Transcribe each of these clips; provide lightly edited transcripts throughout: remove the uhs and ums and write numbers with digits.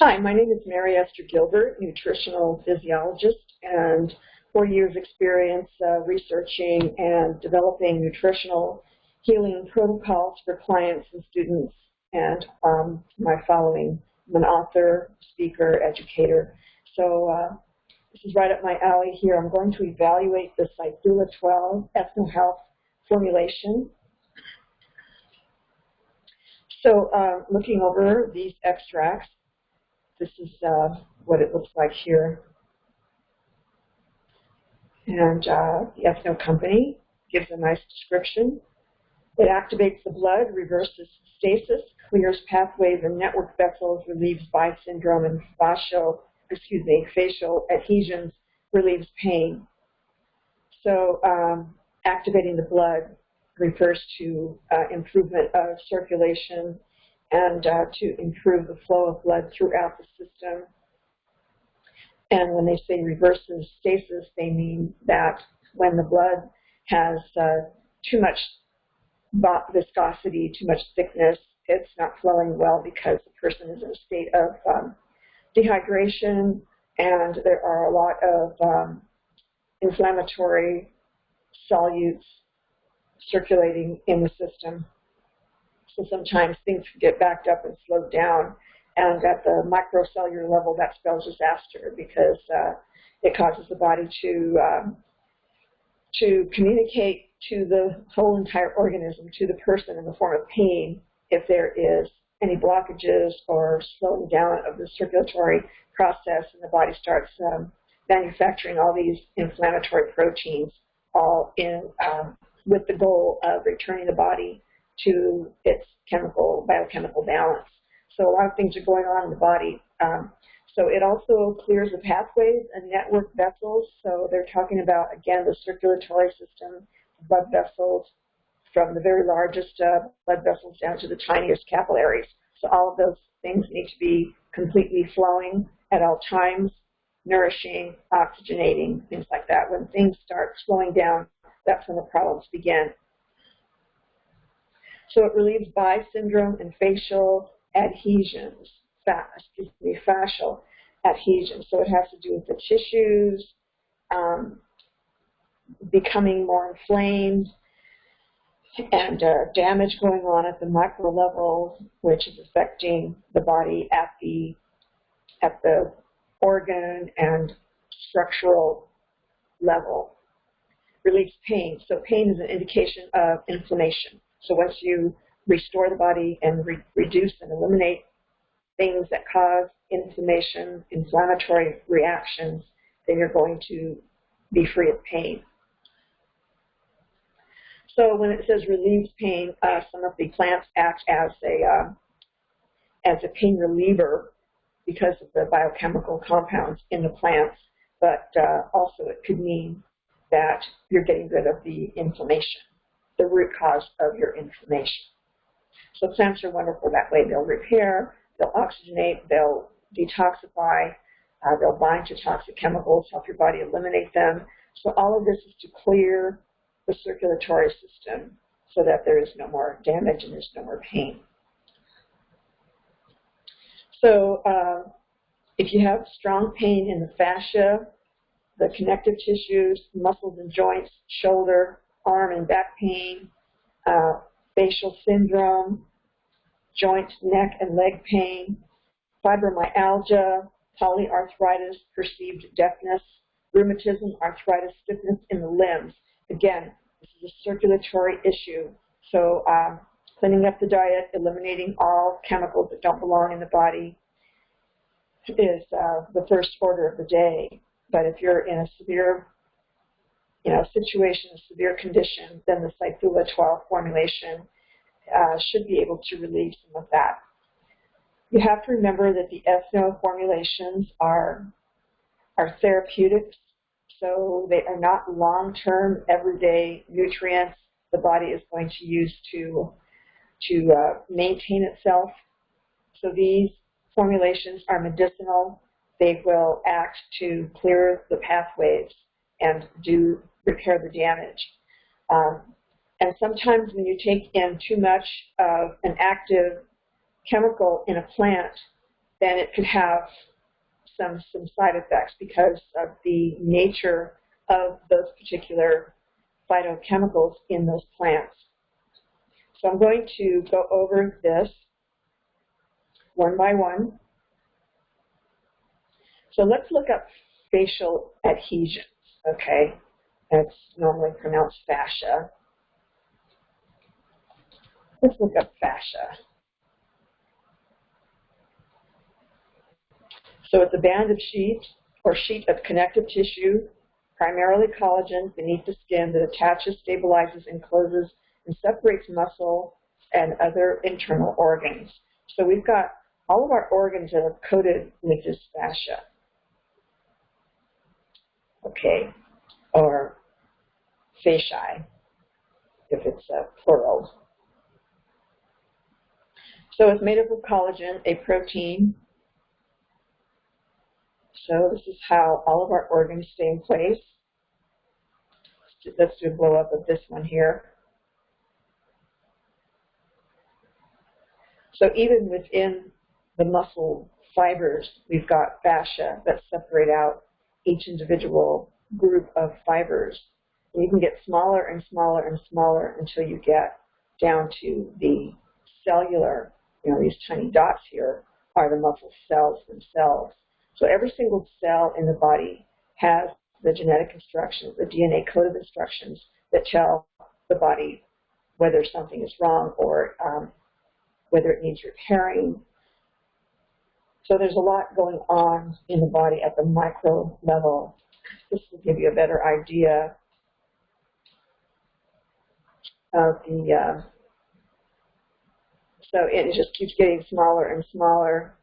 Hi, my name is Mary Esther Gilbert, nutritional physiologist, and 4 years experience researching and developing nutritional healing protocols for clients and students, and my following. I'm an author, speaker, educator. So this is right up my alley here. I'm going to evaluate the Cythula12 Ethno Health formulation. So looking over these extracts, this is what it looks like here. And the Ethno company gives a nice description. It activates the blood, reverses stasis, clears pathways and network vessels, relieves Bi syndrome and facial adhesions, relieves pain. So activating the blood refers to improvement of circulation and to improve the flow of blood throughout the system. And when they say reverses stasis, they mean that when the blood has too much viscosity, too much thickness, it's not flowing well because the person is in a state of dehydration, and there are a lot of inflammatory solutes circulating in the system. So sometimes things get backed up and slowed down, and at the microcellular level, that spells disaster because it causes the body to communicate to the whole entire organism, to the person in the form of pain, if there is any blockages or slowing down of the circulatory process, and the body starts manufacturing all these inflammatory proteins, all in with the goal of returning the body to its biochemical balance. So a lot of things are going on in the body. So it also clears the pathways and network vessels. So they're talking about, again, the circulatory system, blood vessels, from the very largest blood vessels down to the tiniest capillaries. So all of those things need to be completely flowing at all times, nourishing, oxygenating, things like that. When things start slowing down, that's when the problems begin. So it relieves Bi syndrome and facial adhesions, fascial adhesions. So it has to do with the tissues becoming more inflamed, and damage going on at the micro level, which is affecting the body at the organ and structural level. Relieves pain. So pain is an indication of inflammation. So once you restore the body and reduce and eliminate things that cause inflammation, inflammatory reactions, then you're going to be free of pain. So when it says relieves pain, some of the plants act as a pain reliever because of the biochemical compounds in the plants, but also it could mean that you're getting rid of the inflammation, the root cause of your inflammation. So plants are wonderful that way. They'll repair, they'll oxygenate, they'll detoxify, they'll bind to toxic chemicals, help your body eliminate them. So all of this is to clear the circulatory system so that there is no more damage and there's no more pain. So if you have strong pain in the fascia, the connective tissues, muscles and joints, shoulder, arm and back pain, facial syndrome, joint, neck, and leg pain, fibromyalgia, polyarthritis, perceived deafness, rheumatism, arthritis, stiffness in the limbs. Again, this is a circulatory issue. So cleaning up the diet, eliminating all chemicals that don't belong in the body is the first order of the day. But if you're in a severe situation, a severe condition, then the Cythula12 formulation should be able to relieve some of that. You have to remember that the Ethno formulations are therapeutics, so they are not long-term, everyday nutrients the body is going to use to maintain itself. So these formulations are medicinal. They will act to clear the pathways and repair the damage. And sometimes when you take in too much of an active chemical in a plant, then it could have some side effects because of the nature of those particular phytochemicals in those plants. So I'm going to go over this one by one. So let's look up facial adhesions, okay? That's normally pronounced fascia. Let's look up fascia. So it's a band of sheet or sheet of connective tissue, primarily collagen beneath the skin that attaches, stabilizes, encloses, and separates muscle and other internal organs. So we've got all of our organs that are coated with this fascia. Okay, or fasciae, if it's plural. So it's made up of collagen, a protein. So this is how all of our organs stay in place. Let's do a blow up of this one here. So even within the muscle fibers, we've got fascia that separate out each individual group of fibers. And you can get smaller and smaller and smaller until you get down to the cellular, these tiny dots here are the muscle cells themselves. So every single cell in the body has the genetic instructions, the DNA code of instructions that tell the body whether something is wrong or whether it needs repairing. So there's a lot going on in the body at the micro level. This will give you a better idea of the, so it just keeps getting smaller and smaller,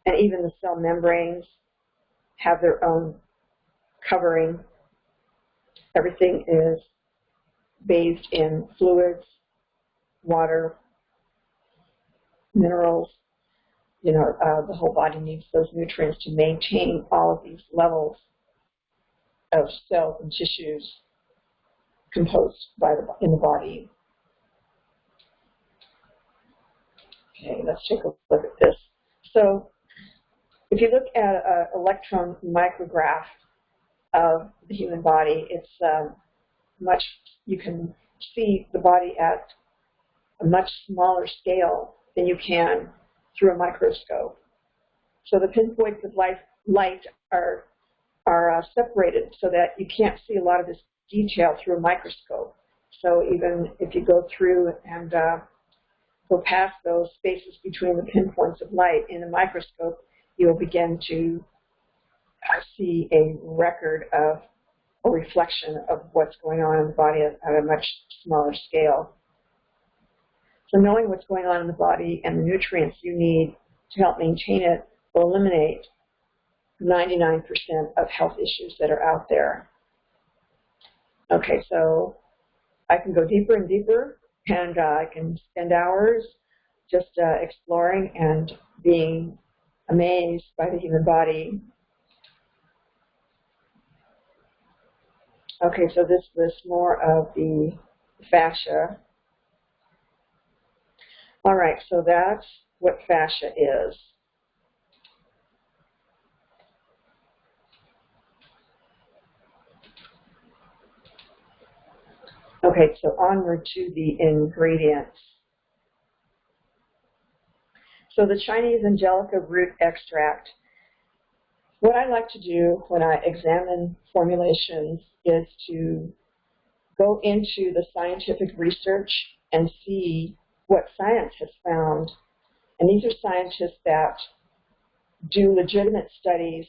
and even the cell membranes have their own covering. Everything is bathed in fluids, water, minerals. The whole body needs those nutrients to maintain all of these levels of cells and tissues composed in the body. Okay, let's take a look at this. So if you look at an electron micrograph of the human body, it's you can see the body at a much smaller scale than you can through a microscope. So the pinpoints of light are separated so that you can't see a lot of this detail through a microscope. So even if you go through and go past those spaces between the pinpoints of light in a microscope, you will begin to see a record of a reflection of what's going on in the body at a much smaller scale. So knowing what's going on in the body and the nutrients you need to help maintain it will eliminate 99% of health issues that are out there. Okay, so I can go deeper and deeper, and I can spend hours just exploring and being amazed by the human body. Okay, so this lists more of the fascia. All right, so that's what fascia is. Okay, so onward to the ingredients. So the Chinese Angelica root extract. What I like to do when I examine formulations is to go into the scientific research and see what science has found. And these are scientists that do legitimate studies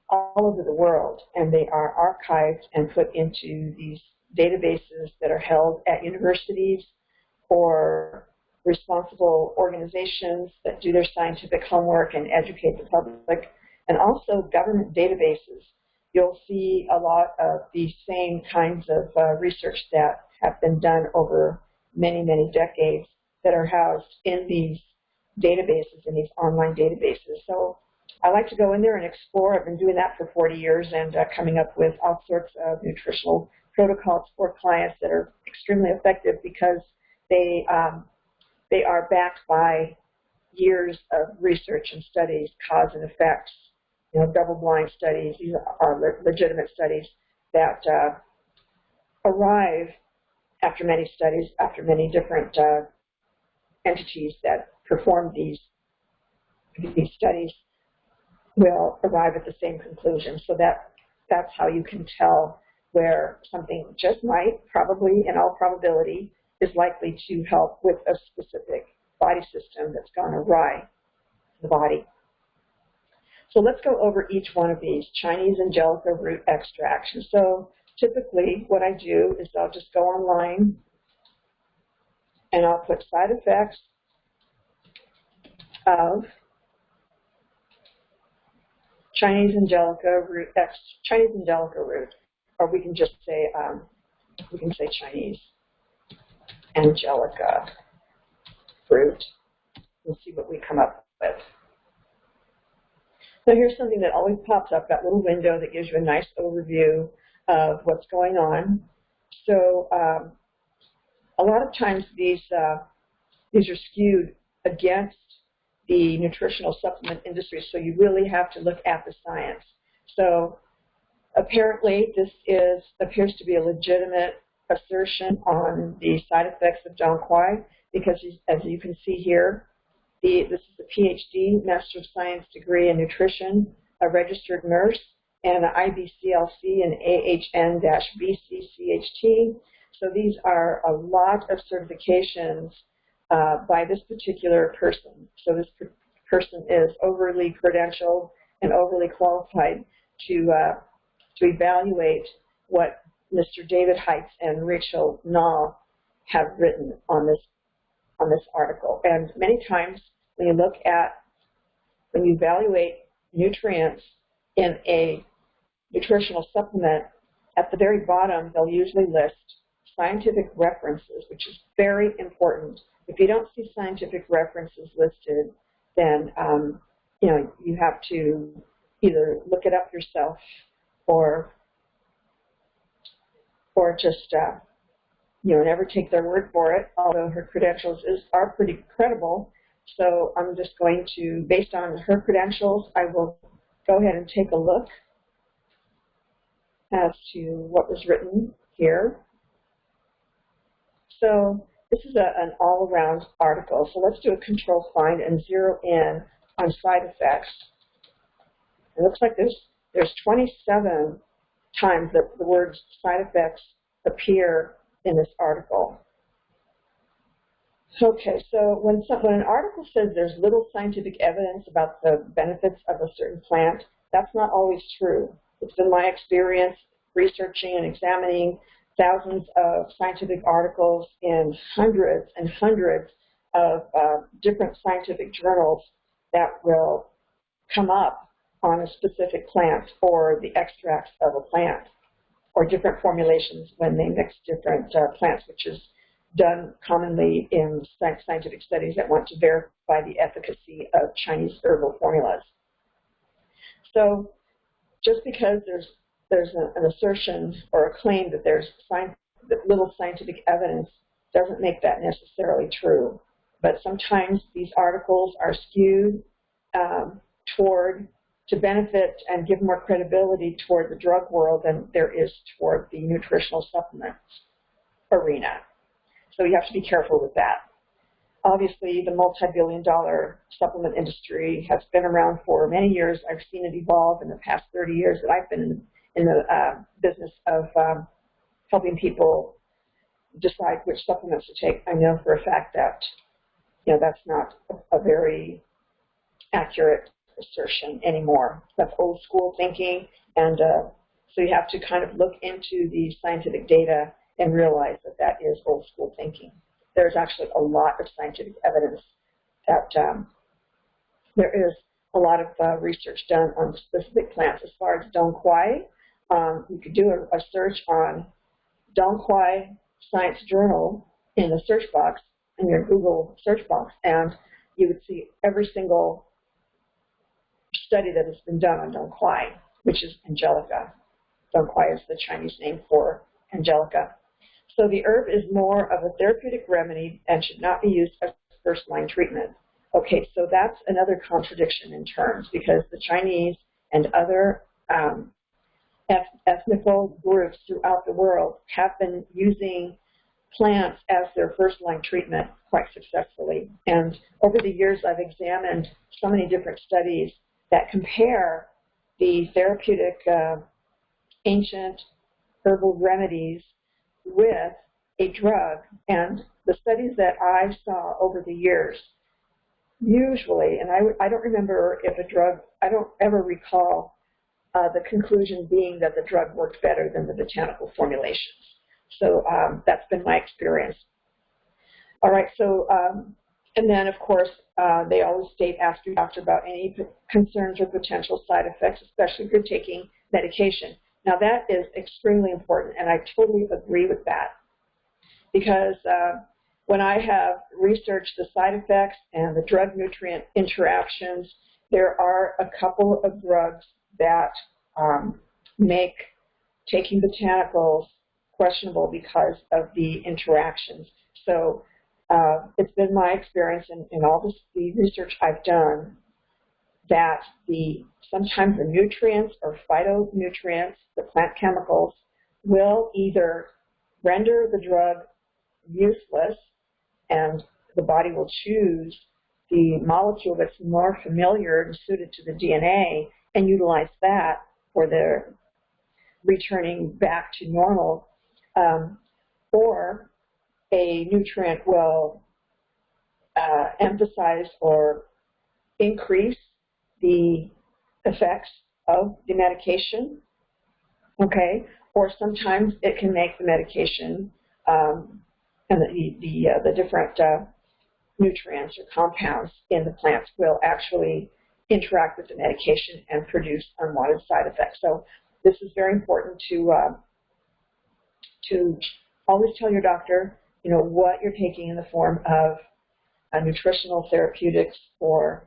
all over the world, and they are archived and put into these databases that are held at universities or responsible organizations that do their scientific homework and educate the public, and also government databases. You'll see a lot of the same kinds of research that have been done over many, many decades that are housed in these databases, in these online databases. So I like to go in there and explore. I've been doing that for 40 years and coming up with all sorts of nutritional protocols for clients that are extremely effective because they are backed by years of research and studies, cause and effects, double-blind studies. These are legitimate studies that arrive after many studies, after many different entities that perform these studies will arrive at the same conclusion. So that's how you can tell where something just might, probably in all probability, is likely to help with a specific body system that's gone awry in the body. So let's go over each one of these Chinese Angelica root extraction. So typically what I do is I'll just go online and I'll put side effects of Chinese Angelica root, or we can just say Chinese Angelica root. We'll see what we come up with. So here's something that always pops up, that little window that gives you a nice overview of what's going on. So a lot of times these are skewed against the nutritional supplement industry, so you really have to look at the science. So apparently this appears to be a legitimate assertion on the side effects of Dong Quai, because as you can see here, this is a PhD, Master of Science degree in Nutrition, a registered nurse, and an IBCLC and AHN-BCCHT. So these are a lot of certifications by this particular person. So this person is overly credentialed and overly qualified to evaluate what Mr. David Heitz and Rachel Nall have written on this article. And many times when you evaluate nutrients in a nutritional supplement, at the very bottom they'll usually list scientific references, which is very important. If you don't see scientific references listed, then you have to either look it up yourself or just never take their word for it, although her credentials are pretty credible. So I'm just going to, based on her credentials, I will go ahead and take a look as to what was written here. So this is an all-around article. So let's do a control find and zero in on side effects. It looks like there's 27 times that the words side effects appear in this article. Okay, so when an article says there's little scientific evidence about the benefits of a certain plant, that's not always true. It's been my experience researching and examining thousands of scientific articles in hundreds and hundreds of different scientific journals that will come up on a specific plant or the extracts of a plant or different formulations when they mix different plants, which is done commonly in scientific studies that want to verify the efficacy of Chinese herbal formulas. So just because there's an assertion or a claim that there's little scientific evidence doesn't make that necessarily true. But sometimes these articles are skewed to benefit and give more credibility toward the drug world than there is toward the nutritional supplements arena. So you have to be careful with that. Obviously, the multi-billion-dollar supplement industry has been around for many years. I've seen it evolve in the past 30 years that I've been in the business of helping people decide which supplements to take. I know for a fact that that's not a very accurate assertion anymore. That's old school thinking, and so you have to kind of look into the scientific data and realize that that is old school thinking. There's actually a lot of scientific evidence that there is a lot of research done on specific plants. As far as Dong Quai, you could do a search on Dong Quai Science Journal in the search box, in your Google search box, and you would see every single study that has been done on Dong Quai, which is Angelica. Dong Quai is the Chinese name for Angelica. So the herb is more of a therapeutic remedy and should not be used as first-line treatment. Okay, so that's another contradiction in terms, because the Chinese and other ethnical groups throughout the world have been using plants as their first-line treatment quite successfully. And over the years, I've examined so many different studies that compare the therapeutic ancient herbal remedies with a drug. And the studies that I saw over the years, usually, and I don't remember if a drug, I don't ever recall the conclusion being that the drug worked better than the botanical formulations. So that's been my experience. All right, so, and then of course, they always state, ask your doctor about any concerns or potential side effects, especially if you're taking medication. Now that is extremely important, and I totally agree with that, because when I have researched the side effects and the drug-nutrient interactions, there are a couple of drugs that make taking botanicals questionable because of the interactions. So it's been my experience in all the research I've done that sometimes the nutrients or phytonutrients, the plant chemicals, will either render the drug useless, and the body will choose the molecule that's more familiar and suited to the DNA and utilize that for their returning back to normal, or a nutrient will emphasize or increase the effects of the medication, okay? Or sometimes it can make the medication and the different nutrients or compounds in the plants will actually interact with the medication and produce unwanted side effects. So this is very important to always tell your doctor, you know, what you're taking in the form of nutritional therapeutics or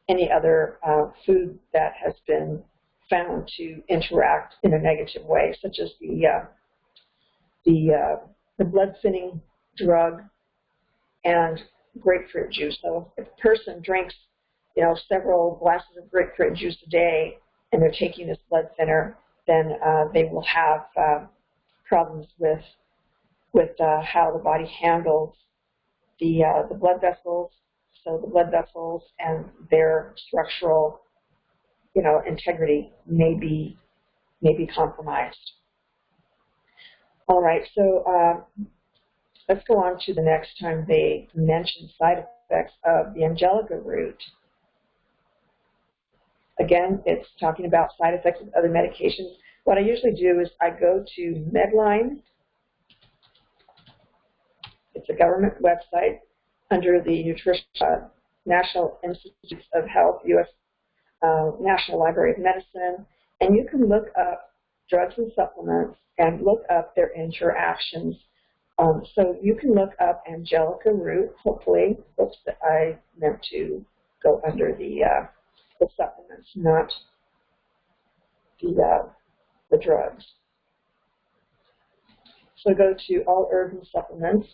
any other food that has been found to interact in a negative way, such as the blood-thinning drug and grapefruit juice. So if a person drinks, you know, several glasses of grapefruit juice a day and they're taking this blood thinner, then they will have problems with how the body handles the blood vessels. So the blood vessels and their structural, you know, integrity may be compromised. All right, so let's go on to the next time they mention side effects of the angelica root. Again, it's talking about side effects of other medications. What I usually do is I go to Medline. It's a government website under the National Institutes of Health, U.S. National Library of Medicine, and you can look up drugs and supplements and look up their interactions. So you can look up angelica root, hopefully. Oops, I meant to go under the supplements, not the drugs. So go to all herbs and supplements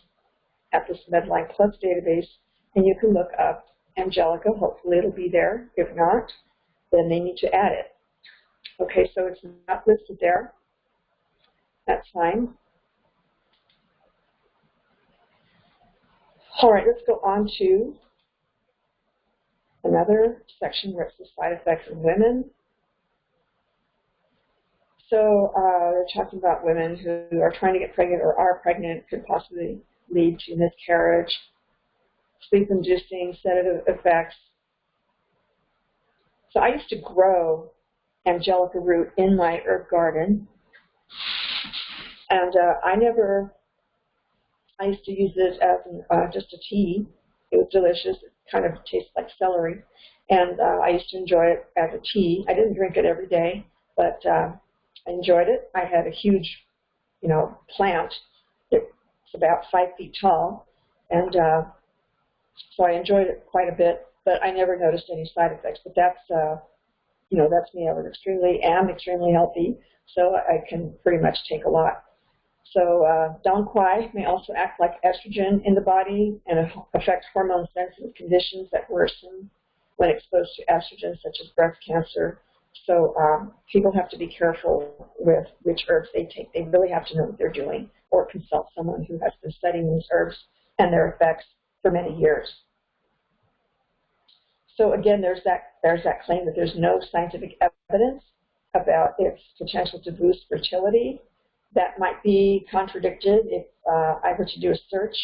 at this Medline Plus database, and you can look up angelica. Hopefully it'll be there. If not, then they need to add it. Okay, so it's not listed there. That's fine. All right, let's go on to another section where it's the side effects of women. So they're talking about women who are trying to get pregnant or are pregnant, could possibly lead to miscarriage, sleep-inducing sedative effects. So I used to grow angelica root in my herb garden, and I used to use it as just a tea. It was delicious. It kind of tastes like celery, and I used to enjoy it as a tea. I didn't drink it every day, but I enjoyed it. I had a huge, you know, plant. It's about 5 feet tall, and so I enjoyed it quite a bit, but I never noticed any side effects. But that's, you know, that's me. I was extremely healthy, so I can pretty much take a lot. So dong quai may also act like estrogen in the body and affect hormone-sensitive conditions that worsen when exposed to estrogen, such as breast cancer. So people have to be careful with which herbs they take. They really have to know what they're doing, or consult someone who has been studying these herbs and their effects for many years. So again, there's that claim that there's no scientific evidence about its potential to boost fertility. That might be contradicted if I were to do a search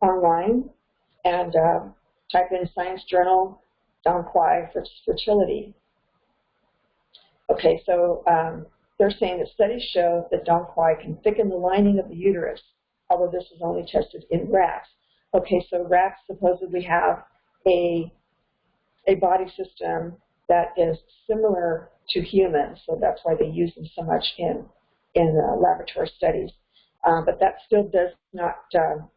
online and type in Science Journal dong quai for fertility. Okay, so they're saying that studies show that dong quai can thicken the lining of the uterus, although this is only tested in rats. Okay, so rats supposedly have a body system that is similar to humans, so that's why they use them so much in laboratory studies. But that still does not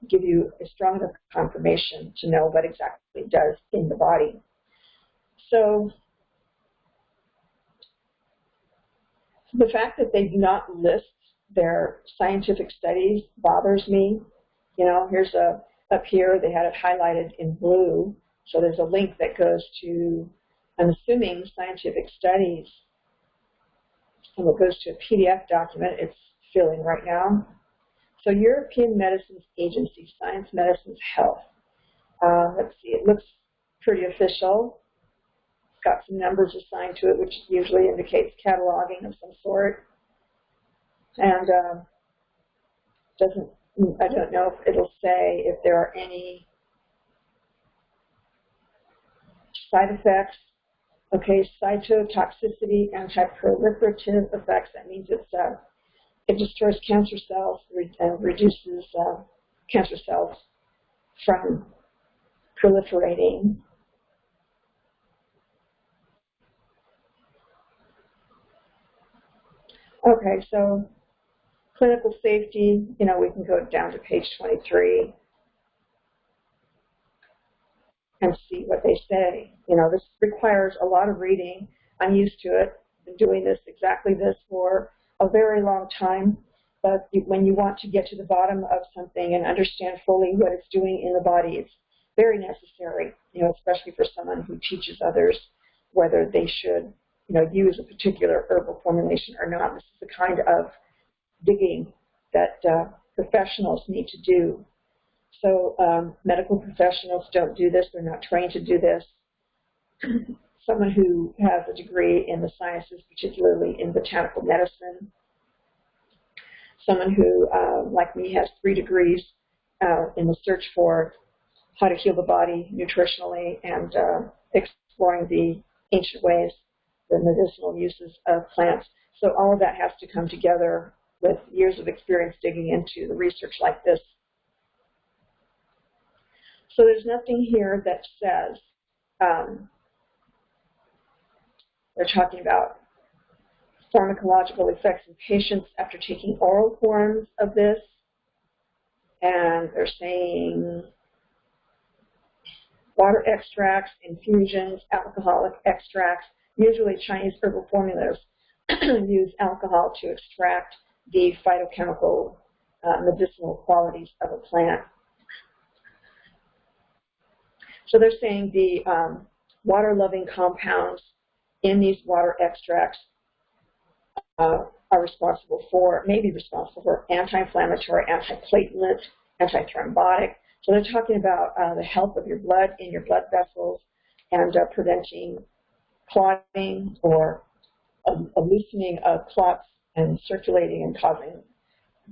give you a strong enough confirmation to know what exactly it does in the body. So the fact that they do not list their scientific studies bothers me. You know, here's up here, they had it highlighted in blue. So there's a link that goes to, I'm assuming, scientific studies. And it goes to a PDF document it's filling right now. So European Medicines Agency, Science Medicines Health. Let's see, it looks pretty official. It's got some numbers assigned to it, which usually indicates cataloging of some sort. And I don't know if it'll say if there are any side effects. Okay, cytotoxicity, anti-proliferative effects. That means it destroys cancer cells and reduces cancer cells from proliferating. Okay, so clinical safety, you know, we can go down to page 23 and see what they say. You know, this requires a lot of reading. I'm used to it. I've been doing exactly this for a very long time. But when you want to get to the bottom of something and understand fully what it's doing in the body, it's very necessary, you know, especially for someone who teaches others whether they should, you know, use a particular herbal formulation or not. This is the kind of digging that professionals need to do. So medical professionals don't do this. They're not trained to do this. Someone who has a degree in the sciences, particularly in botanical medicine, someone who, like me, has 3 degrees in the search for how to heal the body nutritionally and exploring the ancient ways, the medicinal uses of plants. So all of that has to come together with years of experience digging into the research like this. So there's nothing here that says, they're talking about pharmacological effects in patients after taking oral forms of this. And they're saying water extracts, infusions, alcoholic extracts. Usually Chinese herbal formulas use alcohol to extract the phytochemical medicinal qualities of a plant. So they're saying the water-loving compounds in these water extracts may be responsible for anti-inflammatory, anti-platelet, anti-thrombotic. So they're talking about the health of your blood in your blood vessels and preventing clotting or a loosening of clots and circulating and causing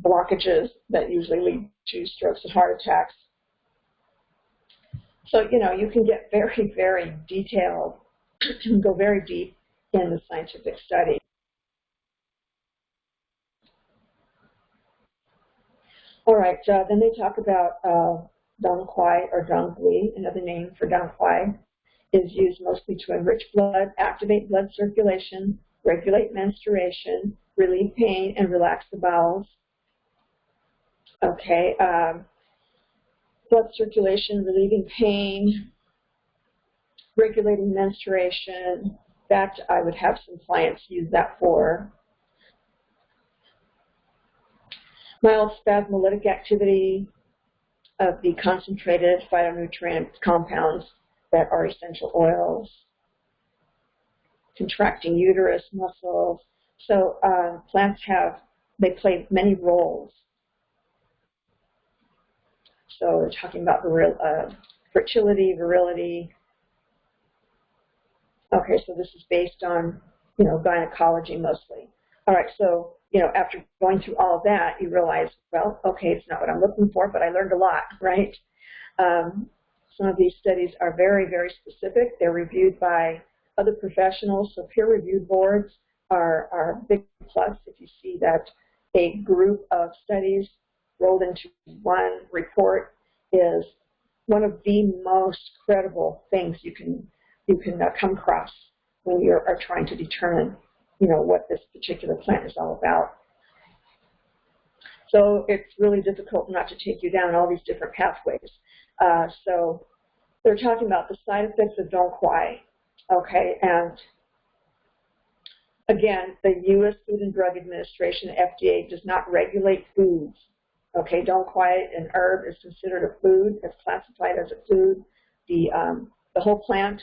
blockages that usually lead to strokes and heart attacks. So, you know, you can get very, very detailed, go very deep in the scientific study. All right, then they talk about dong quai or dong gui. Another name for dong quai is used mostly to enrich blood, activate blood circulation, regulate menstruation, relieve pain, and relax the bowels. Okay, blood circulation, relieving pain, regulating menstruation. In fact, I would have some clients use that for. Mild spasmolytic activity of the concentrated phytonutrient compounds that are essential oils, contracting uterus muscles. So plants they play many roles. So we're talking about fertility, virility. Okay, so this is based on, gynecology mostly. All right, so, after going through all of that, you realize, well, okay, it's not what I'm looking for, but I learned a lot, right? Some of these studies are very, very specific. They're reviewed by other professionals, so peer-reviewed boards are a big plus if you see that a group of studies rolled into one report is one of the most credible things you can come across when you are trying to determine, what this particular plant is all about. So it's really difficult not to take you down all these different pathways. So they're talking about the side effects of Don't Quai, okay, and again, the U.S. Food and Drug Administration, FDA, does not regulate foods. Okay, Don't Quai, an herb, is considered a food. It's classified as a food. The whole plant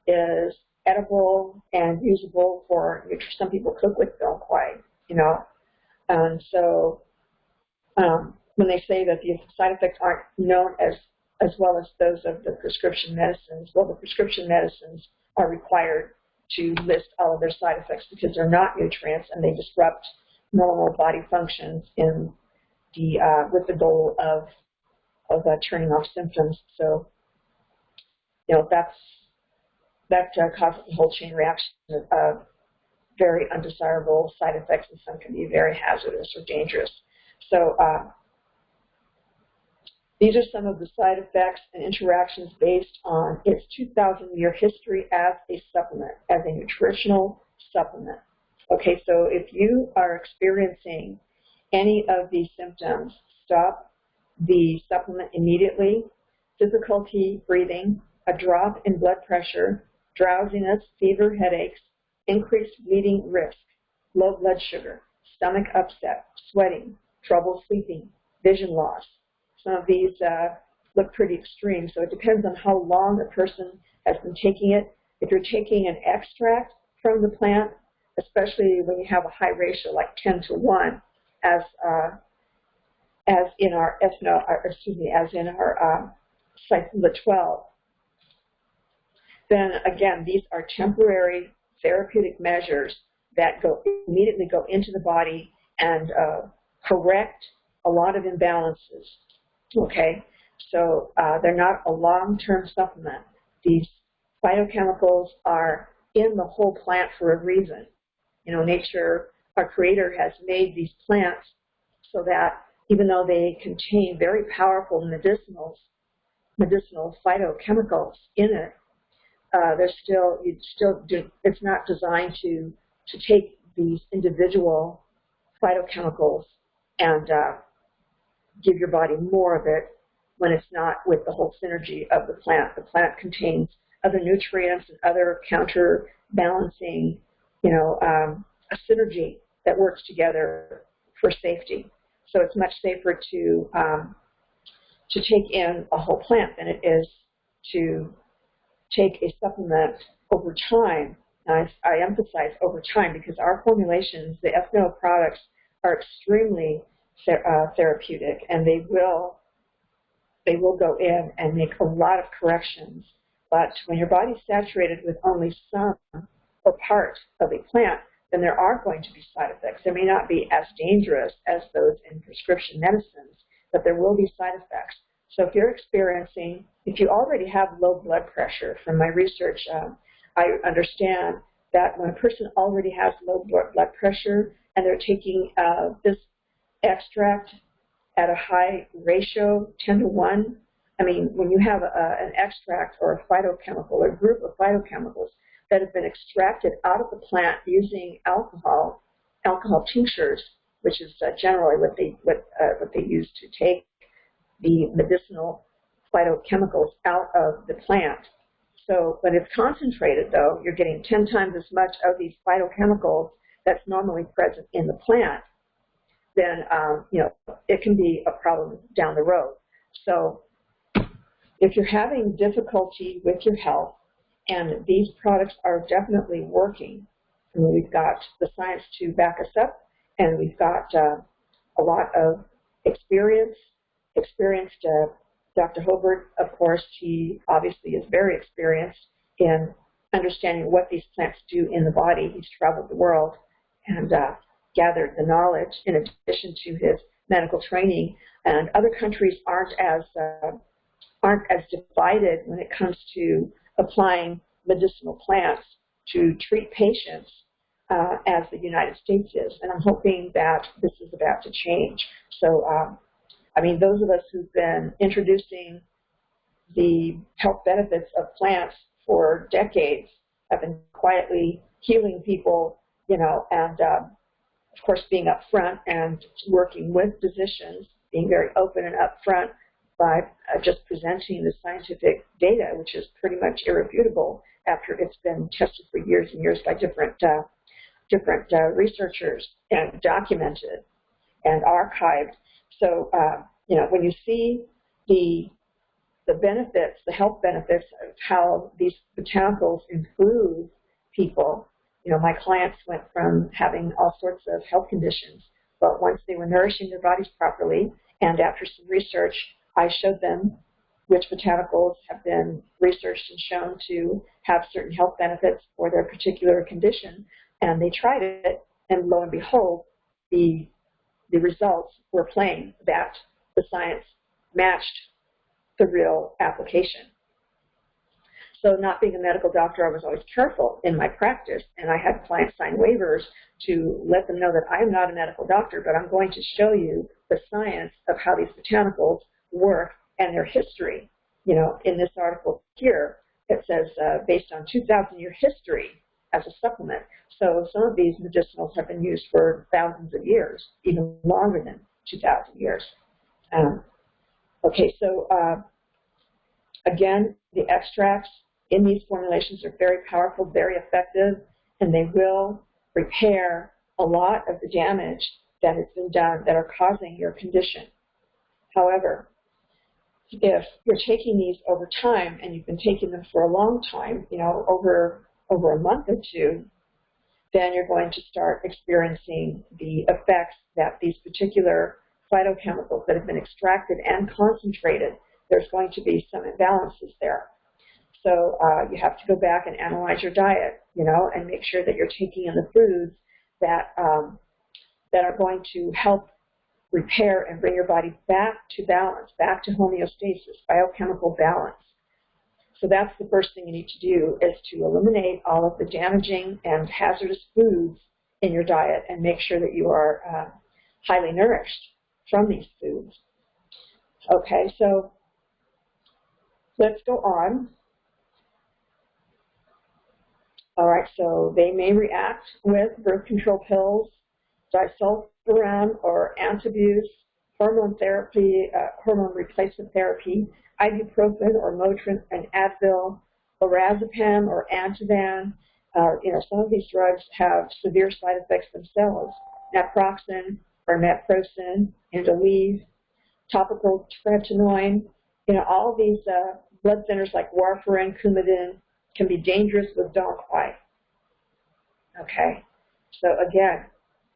is edible and usable for some people cook with Don't Quai, and so when they say that the side effects aren't known as well as those of the prescription medicines, well, the prescription medicines are required to list all of their side effects because they're not nutrients and they disrupt normal body functions in with the goal of turning off symptoms. So, that causes a whole chain reaction of very undesirable side effects, and some can be very hazardous or dangerous. So these are some of the side effects and interactions based on its 2,000-year history as a supplement, as a nutritional supplement. Okay, so if you are experiencing any of these symptoms, stop the supplement immediately. Difficulty breathing, a drop in blood pressure, drowsiness, fever, headaches, increased bleeding risk, low blood sugar, stomach upset, sweating, trouble sleeping, vision loss. Some of these look pretty extreme, so it depends on how long a person has been taking it. If you're taking an extract from the plant, especially when you have a high ratio like 10:1, as in our Cythula12, then again, these are temporary therapeutic measures that immediately go into the body and correct a lot of imbalances. Okay, so they're not a long-term supplement. These phytochemicals are in the whole plant for a reason. Nature, our Creator, has made these plants so that even though they contain very powerful medicinal phytochemicals in it, it's not designed to take these individual phytochemicals and give your body more of it when it's not with the whole synergy of the plant. The plant contains other nutrients and other counterbalancing, a synergy that works together for safety. So it's much safer to take in a whole plant than it is to take a supplement over time. Now, I emphasize over time because our formulations, the Ethno products, are extremely therapeutic, and they will go in and make a lot of corrections. But when your body's saturated with only some or part of a plant, then there are going to be side effects. They may not be as dangerous as those in prescription medicines, but there will be side effects. So if you already have low blood pressure, from my research, I understand that when a person already has low blood pressure and they're taking this extract at a high ratio, 10:1, I mean, when you have an extract or a phytochemical or a group of phytochemicals that have been extracted out of the plant using alcohol tinctures, which is generally what they use to take the medicinal phytochemicals out of the plant. So when it's concentrated, though, you're getting 10 times as much of these phytochemicals that's normally present in the plant. then it can be a problem down the road. So if you're having difficulty with your health, and these products are definitely working, and we've got the science to back us up, and we've got a lot of experienced Dr. Gilbert, of course, he obviously is very experienced in understanding what these plants do in the body. He's traveled the world and gathered the knowledge in addition to his medical training. And other countries aren't as divided when it comes to applying medicinal plants to treat patients as the United States is. And I'm hoping that this is about to change. So, I mean, those of us who've been introducing the health benefits of plants for decades have been quietly healing people, and of course being upfront and working with physicians, being very open and upfront by just presenting the scientific data, which is pretty much irrefutable after it's been tested for years and years by different researchers and documented and archived. So, when you see the benefits, the health benefits of how these botanicals improve people, my clients went from having all sorts of health conditions, but once they were nourishing their bodies properly, and after some research, I showed them which botanicals have been researched and shown to have certain health benefits for their particular condition, and they tried it, and lo and behold, the results were plain that the science matched the real application. So not being a medical doctor, I was always careful in my practice, and I had clients sign waivers to let them know that I am not a medical doctor, but I'm going to show you the science of how these botanicals work and their history. In this article here, it says based on 2,000-year history as a supplement. So some of these medicinals have been used for thousands of years, even longer than 2,000 years. Okay, so again, the extracts in these formulations are very powerful, very effective, and they will repair a lot of the damage that has been done that are causing your condition. However, if you're taking these over time, and you've been taking them for a long time, over a month or two, then you're going to start experiencing the effects that these particular phytochemicals that have been extracted and concentrated, there's going to be some imbalances there. So you have to go back and analyze your diet, and make sure that you're taking in the foods that are going to help repair and bring your body back to balance, back to homeostasis, biochemical balance. So that's the first thing you need to do, is to eliminate all of the damaging and hazardous foods in your diet and make sure that you are highly nourished from these foods. Okay, so let's go on. All right, so they may react with birth control pills, disulfiram or antabuse, hormone therapy, hormone replacement therapy, ibuprofen or Motrin and Advil, lorazepam or Ativan. Some of these drugs have severe side effects themselves. Naproxen or naproxen, Aleve, topical tretinoin. All these blood thinners like warfarin, Coumadin can be dangerous with dog eye. Okay, so again,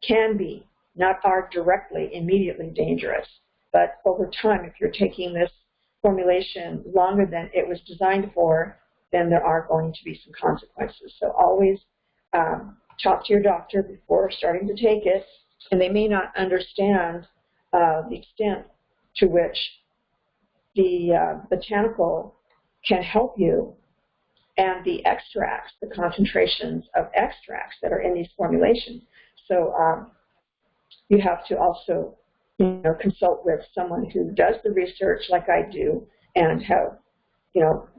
can be, not are directly, immediately dangerous. But over time, if you're taking this formulation longer than it was designed for, then there are going to be some consequences. So always talk to your doctor before starting to take it, and they may not understand the extent to which the botanical can help you, and the extracts, the concentrations of extracts that are in these formulations. So you have to also consult with someone who does the research like I do and have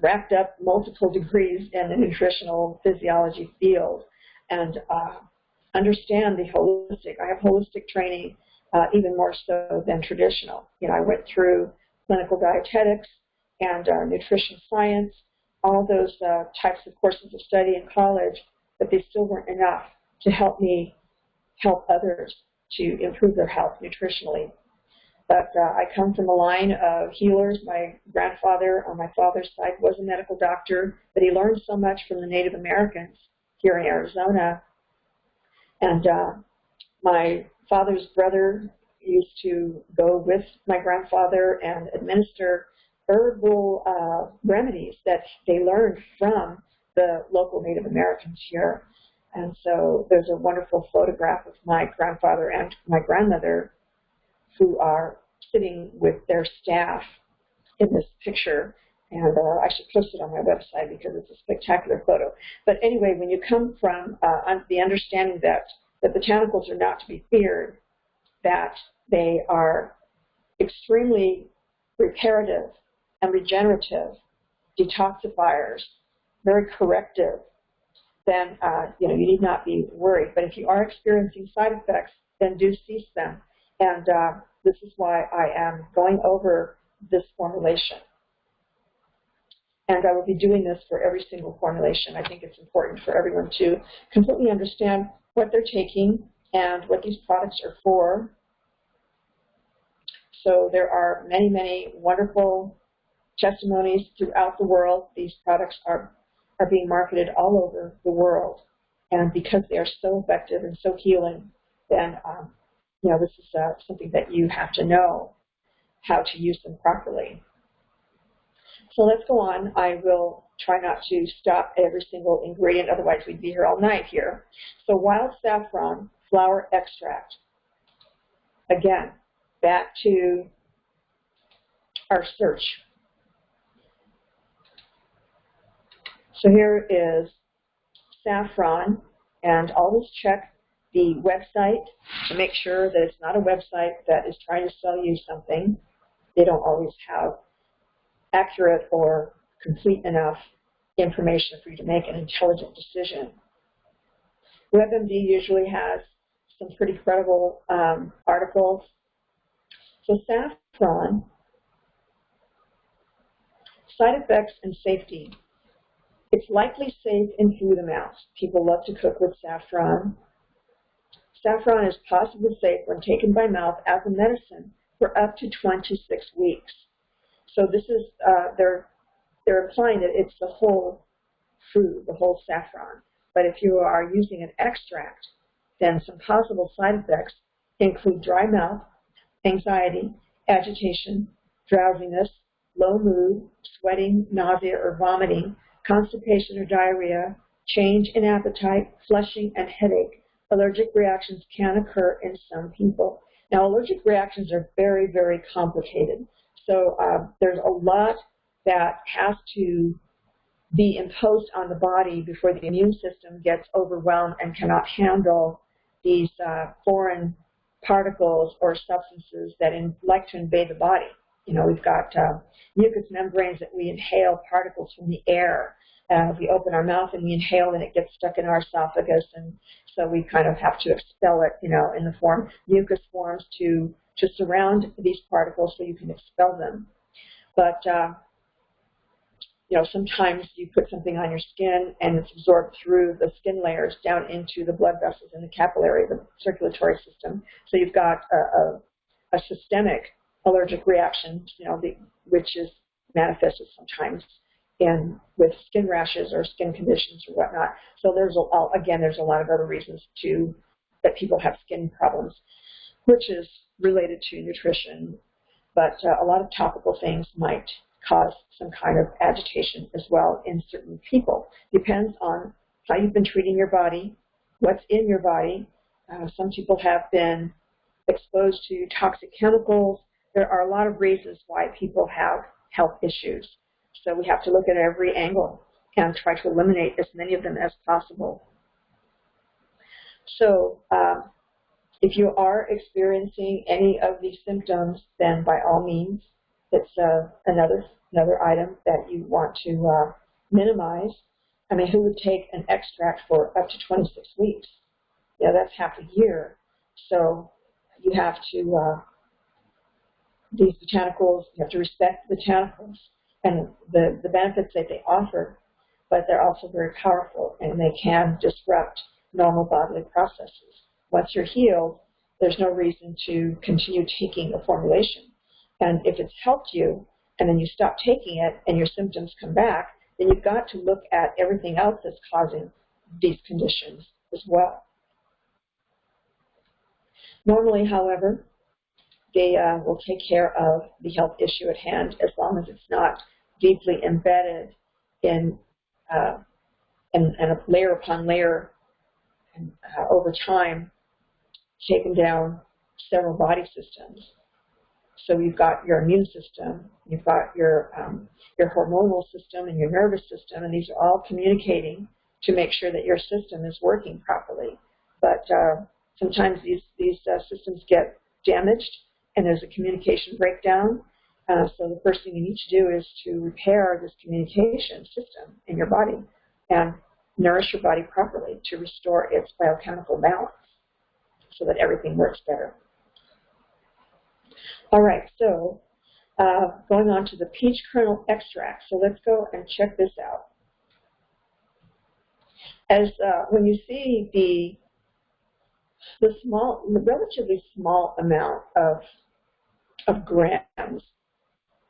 wrapped up multiple degrees in the nutritional physiology field and understand the holistic. I have holistic training even more so than traditional. I went through clinical dietetics and nutrition science, all those types of courses of study in college, but they still weren't enough to help me help others to improve their health nutritionally. But I come from a line of healers. My grandfather on my father's side was a medical doctor, but he learned so much from the Native Americans here in Arizona. And my father's brother used to go with my grandfather and administer herbal remedies that they learned from the local Native Americans here. And so there's a wonderful photograph of my grandfather and my grandmother who are sitting with their staff in this picture. And I should post it on my website because it's a spectacular photo. But anyway, when you come from the understanding that the botanicals are not to be feared, that they are extremely reparative and regenerative, detoxifiers, very corrective, then you need not be worried. But if you are experiencing side effects, then do cease them. And this is why I am going over this formulation. And I will be doing this for every single formulation. I think it's important for everyone to completely understand what they're taking and what these products are for. So there are many, many wonderful testimonies throughout the world. These products are being marketed all over the world. And because they are so effective and so healing, then this is something that you have to know how to use them properly. So let's go on. I will try not to stop every single ingredient, otherwise we'd be here all night here. So wild saffron flower extract. Again, back to our search. So here is saffron, and always check the website to make sure that it's not a website that is trying to sell you something. They don't always have accurate or complete enough information for you to make an intelligent decision. WebMD usually has some pretty credible articles. So saffron, side effects and safety. It's likely safe in food amounts. People love to cook with saffron. Saffron is possibly safe when taken by mouth as a medicine for up to 26 weeks. So this is, they're implying that it's the whole food, the whole saffron. But if you are using an extract, then some possible side effects include dry mouth, anxiety, agitation, drowsiness, low mood, sweating, nausea or vomiting, constipation or diarrhea, change in appetite, flushing, and headache. Allergic reactions can occur in some people. Now, allergic reactions are very, very complicated. So there's a lot that has to be imposed on the body before the immune system gets overwhelmed and cannot handle these foreign particles or substances that like to invade the body. We've got mucous membranes that we inhale particles from the air. We open our mouth and we inhale and it gets stuck in our esophagus, and so we kind of have to expel it, in the form. Mucus forms to surround these particles so you can expel them. But, sometimes you put something on your skin and it's absorbed through the skin layers down into the blood vessels in the capillary, the circulatory system. So you've got a systemic allergic reaction, which is manifested sometimes with skin rashes or skin conditions or whatnot. So there's a lot of other reasons that people have skin problems, which is related to nutrition. But a lot of topical things might cause some kind of agitation as well in certain people. Depends on how you've been treating your body, what's in your body. Some people have been exposed to toxic chemicals. There are a lot of reasons why people have health issues. So we have to look at every angle and try to eliminate as many of them as possible. So if you are experiencing any of these symptoms, then by all means, it's another item that you want to minimize. I mean, who would take an extract for up to 26 weeks? That's half a year. So you have to, these botanicals, you have to respect the botanicals and the benefits that they offer, but they're also very powerful and they can disrupt normal bodily processes. Once you're healed, there's no reason to continue taking a formulation. And if it's helped you, and then you stop taking it and your symptoms come back, then you've got to look at everything else that's causing these conditions as well. Normally, however, they will take care of the health issue at hand as long as it's not deeply embedded in a layer upon layer and over time taken down several body systems. So you've got your immune system, you've got your hormonal system and your nervous system, and these are all communicating to make sure that your system is working properly. But sometimes these systems get damaged and there's a communication breakdown. So the first thing you need to do is to repair this communication system in your body and nourish your body properly to restore its biochemical balance so that everything works better. All right, so going on to the peach kernel extract. So let's go and check this out. As when you see the relatively small amount of grams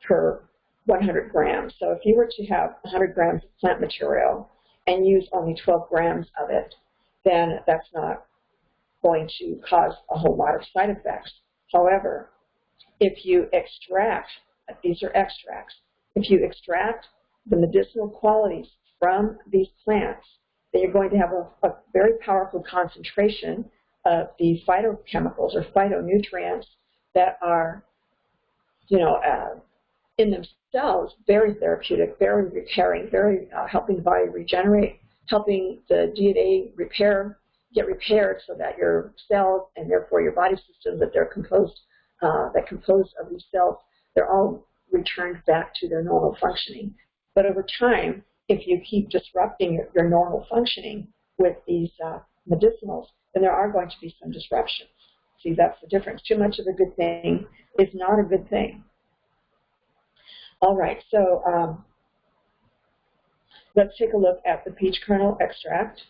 per 100 grams. So if you were to have 100 grams of plant material and use only 12 grams of it, then that's not going to cause a whole lot of side effects. However, if you extract, these are extracts, if you extract the medicinal qualities from these plants, then you're going to have a very powerful concentration of the phytochemicals or phytonutrients that are, in themselves very therapeutic, very repairing, very helping the body regenerate, helping the DNA get repaired so that your cells and therefore your body systems that compose of these cells, they're all returned back to their normal functioning. But over time, if you keep disrupting your normal functioning with these medicinals, then there are going to be some disruptions. See, that's the difference. Too much of a good thing is not a good thing. All right, so let's take a look at the peach kernel extract.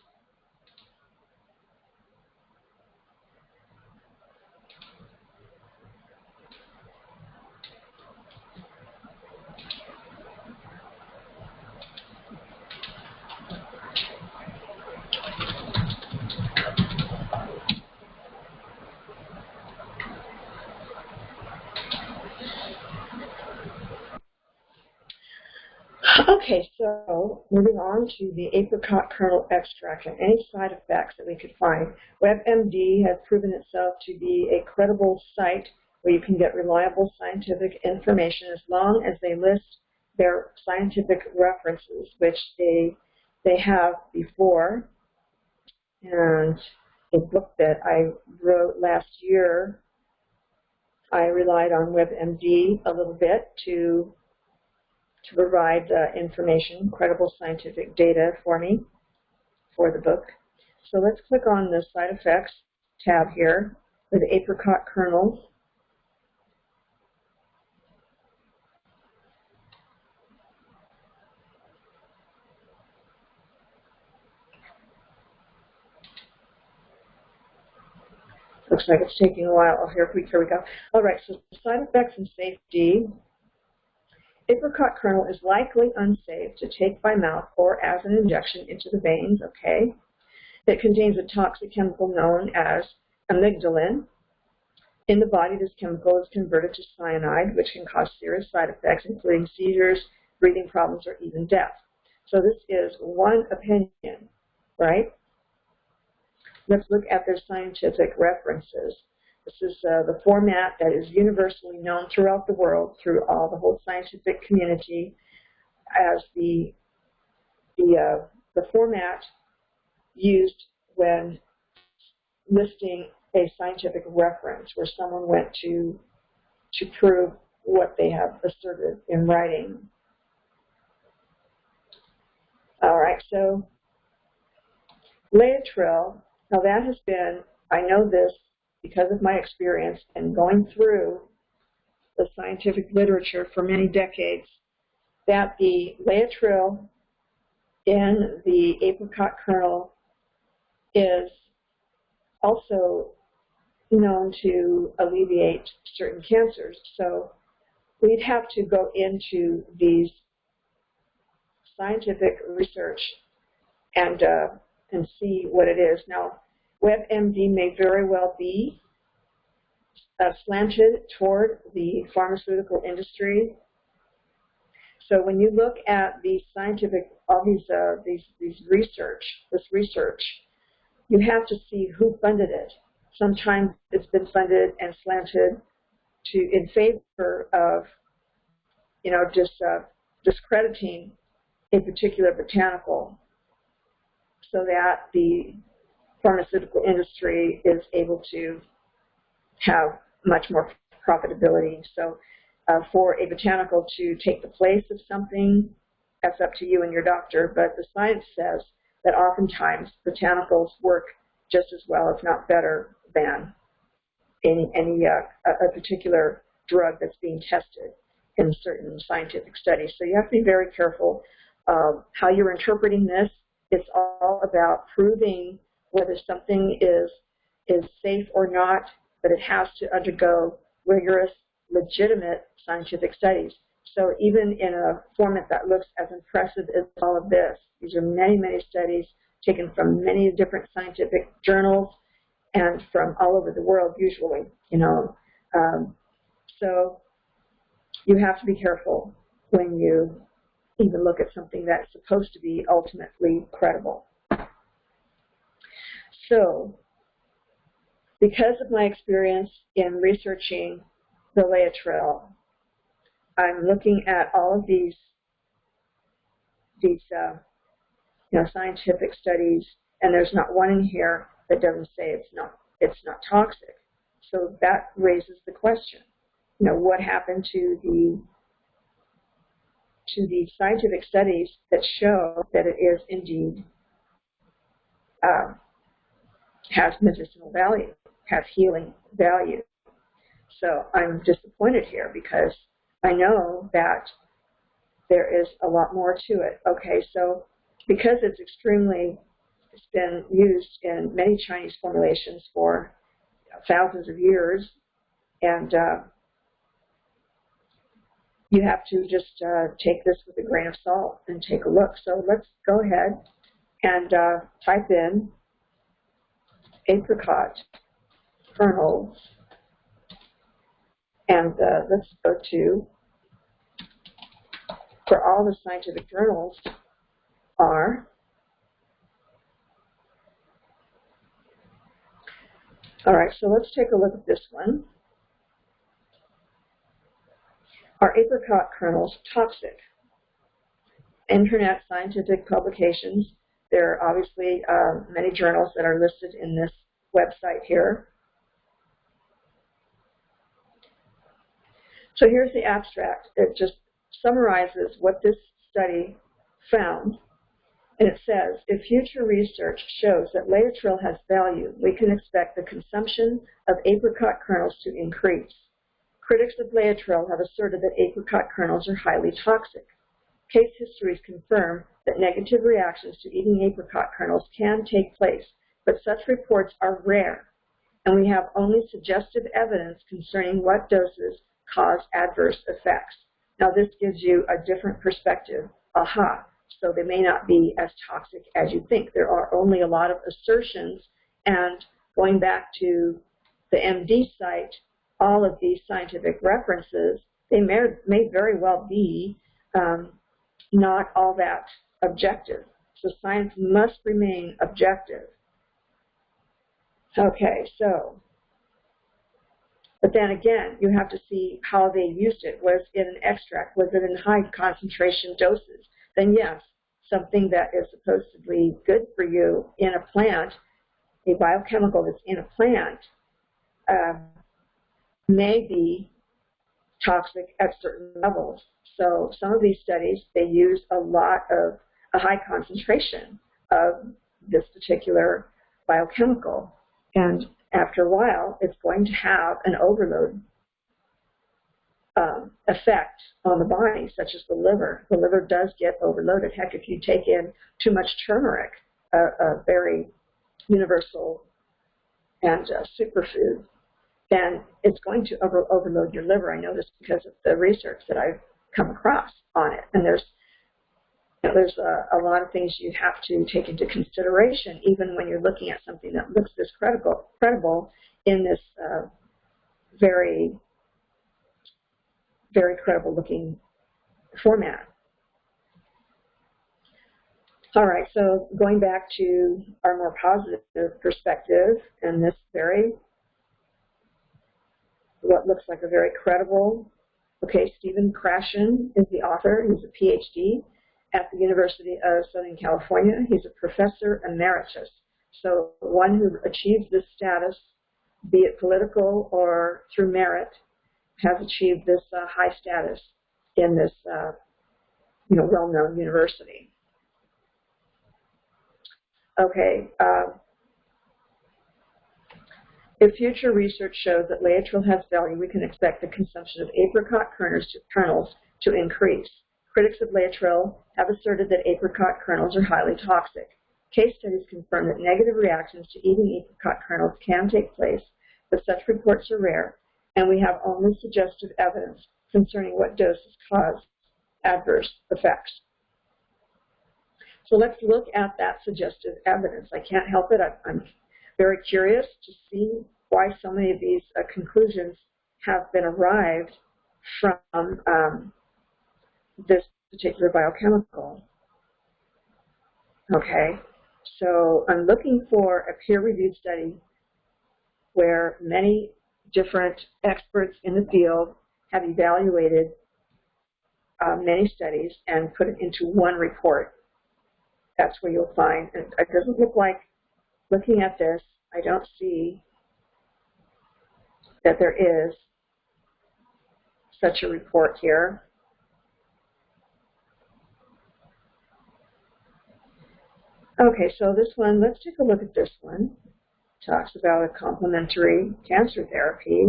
Okay, so moving on to the apricot kernel extract and any side effects that we could find. WebMD has proven itself to be a credible site where you can get reliable scientific information as long as they list their scientific references, which they have before. And a book that I wrote last year, I relied on WebMD a little bit to provide information, credible scientific data for me for the book. So let's click on the side effects tab here for the apricot kernels. Looks like it's taking a while. Oh, here we go. All right, so side effects and safety. Apricot kernel is likely unsafe to take by mouth or as an injection into the veins, okay? It contains a toxic chemical known as amygdalin. In the body, this chemical is converted to cyanide, which can cause serious side effects, including seizures, breathing problems, or even death. So this is one opinion, right? Let's look at their scientific references. This is the format that is universally known throughout the world, through all the whole scientific community, as the format used when listing a scientific reference, where someone went to prove what they have asserted in writing. All right, so Laetrile, now that has been, I know this because of my experience and going through the scientific literature for many decades, that the Laetrile in the apricot kernel is also known to alleviate certain cancers. So we'd have to go into these scientific research and see what it is. Now, WebMD may very well be slanted toward the pharmaceutical industry. So when you look at the scientific, all this research, you have to see who funded it. Sometimes it's been funded and slanted in favor of, just discrediting a particular botanical, so that the pharmaceutical industry is able to have much more profitability. So for a botanical to take the place of something, that's up to you and your doctor, but the science says that oftentimes botanicals work just as well, if not better, than a particular drug that's being tested in certain scientific studies. So you have to be very careful how you're interpreting this. It's all about proving whether something is safe or not, but it has to undergo rigorous, legitimate scientific studies. So even in a format that looks as impressive as all of this, these are many, many studies taken from many different scientific journals and from all over the world, usually, so you have to be careful when you even look at something that's supposed to be ultimately credible. So, because of my experience in researching the Laetrile, I'm looking at all of these scientific studies, and there's not one in here that doesn't say it's not toxic. So that raises the question, what happened to the scientific studies that show that it is indeed has medicinal value, has healing value. So I'm disappointed here because I know that there is a lot more to it. Okay, so because it's been used in many Chinese formulations for thousands of years, and you have to just take this with a grain of salt and take a look. So let's go ahead and type in apricot kernels, and let's go to, for all the scientific journals are, all right, so let's take a look at this one. Are apricot kernels toxic? Internet scientific publications. There are obviously many journals that are listed in this website here. So here's the abstract. It just summarizes what this study found. And it says, if future research shows that Laetrile has value, we can expect the consumption of apricot kernels to increase. Critics of Laetrile have asserted that apricot kernels are highly toxic. Case histories confirm that negative reactions to eating apricot kernels can take place, but such reports are rare, and we have only suggestive evidence concerning what doses cause adverse effects. Now this gives you a different perspective. Aha, so they may not be as toxic as you think. There are only a lot of assertions, and going back to the MD site, all of these scientific references, they may very well be not all that objective. So science must remain objective. Okay, so, but then again, you have to see how they used it. Was it an extract? Was it in high concentration doses? Then yes, something that is supposedly good for you in a plant, a biochemical that's in a plant, may be toxic at certain levels. So some of these studies, they use a high concentration of this particular biochemical. And after a while, it's going to have an overload effect on the body, such as the liver. The liver does get overloaded. Heck, if you take in too much turmeric, a very universal and superfood, then it's going to overload your liver. I know this because of the research that I've come across on it. And there's a lot of things you have to take into consideration, even when you're looking at something that looks this credible in this very, very credible looking format. All right, so going back to our more positive perspective, and this what looks like a very credible, okay, Stephen Krashen is the author. He's a PhD at the University of Southern California. He's a professor emeritus. So one who achieves this status, be it political or through merit, has achieved this high status in this well-known university. Okay. If future research shows that Laetrile has value, we can expect the consumption of apricot kernels to increase. Critics of Laetrile have asserted that apricot kernels are highly toxic. Case studies confirm that negative reactions to eating apricot kernels can take place, but such reports are rare, and we have only suggestive evidence concerning what doses cause adverse effects. So let's look at that suggestive evidence. I can't help it. I'm very curious to see why so many of these conclusions have been arrived from this particular biochemical. Okay, so I'm looking for a peer-reviewed study where many different experts in the field have evaluated many studies and put it into one report. That's where you'll find, and it doesn't look like, looking at this, I don't see that there is such a report here. Okay, so this one, let's take a look at this one. It talks about a complementary cancer therapy.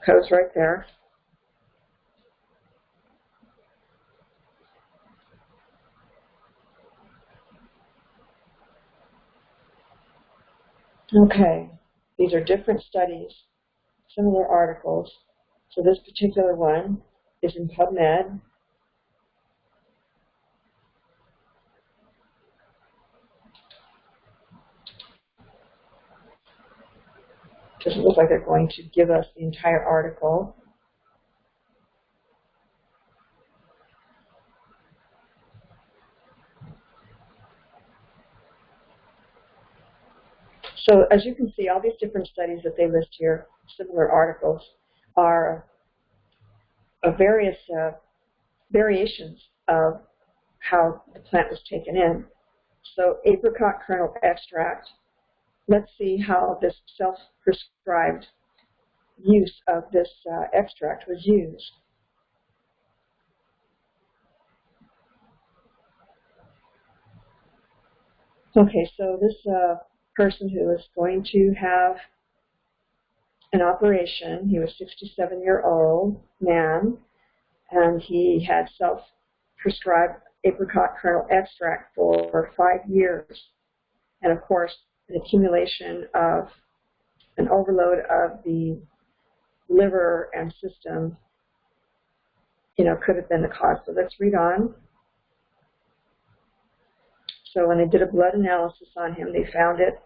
Goes right there. Okay, these are different studies, similar articles. So this particular one is in PubMed. Doesn't look like they're going to give us the entire article. So as you can see, all these different studies that they list here, similar articles, are various variations of how the plant was taken in. So apricot kernel extract, let's see how this self-prescribed use of this extract was used. Okay, so this person who was going to have an operation, he was a 67-year-old man, and he had self-prescribed apricot kernel extract for 5 years. And of course, an accumulation of an overload of the liver and system, could have been the cause. So let's read on. So when they did a blood analysis on him, they found it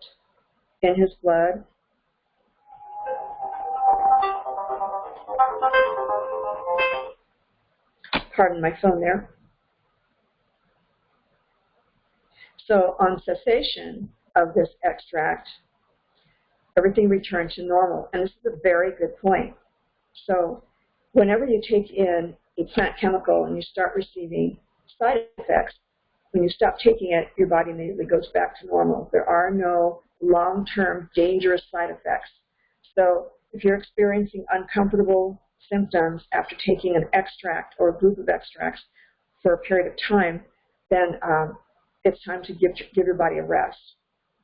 in his blood. Pardon my phone there. So on cessation of this extract, everything returned to normal. And this is a very good point. So whenever you take in a plant chemical and you start receiving side effects, when you stop taking it, your body immediately goes back to normal. There are no long-term dangerous side effects. So if you're experiencing uncomfortable symptoms after taking an extract or a group of extracts for a period of time, then it's time to give your body a rest,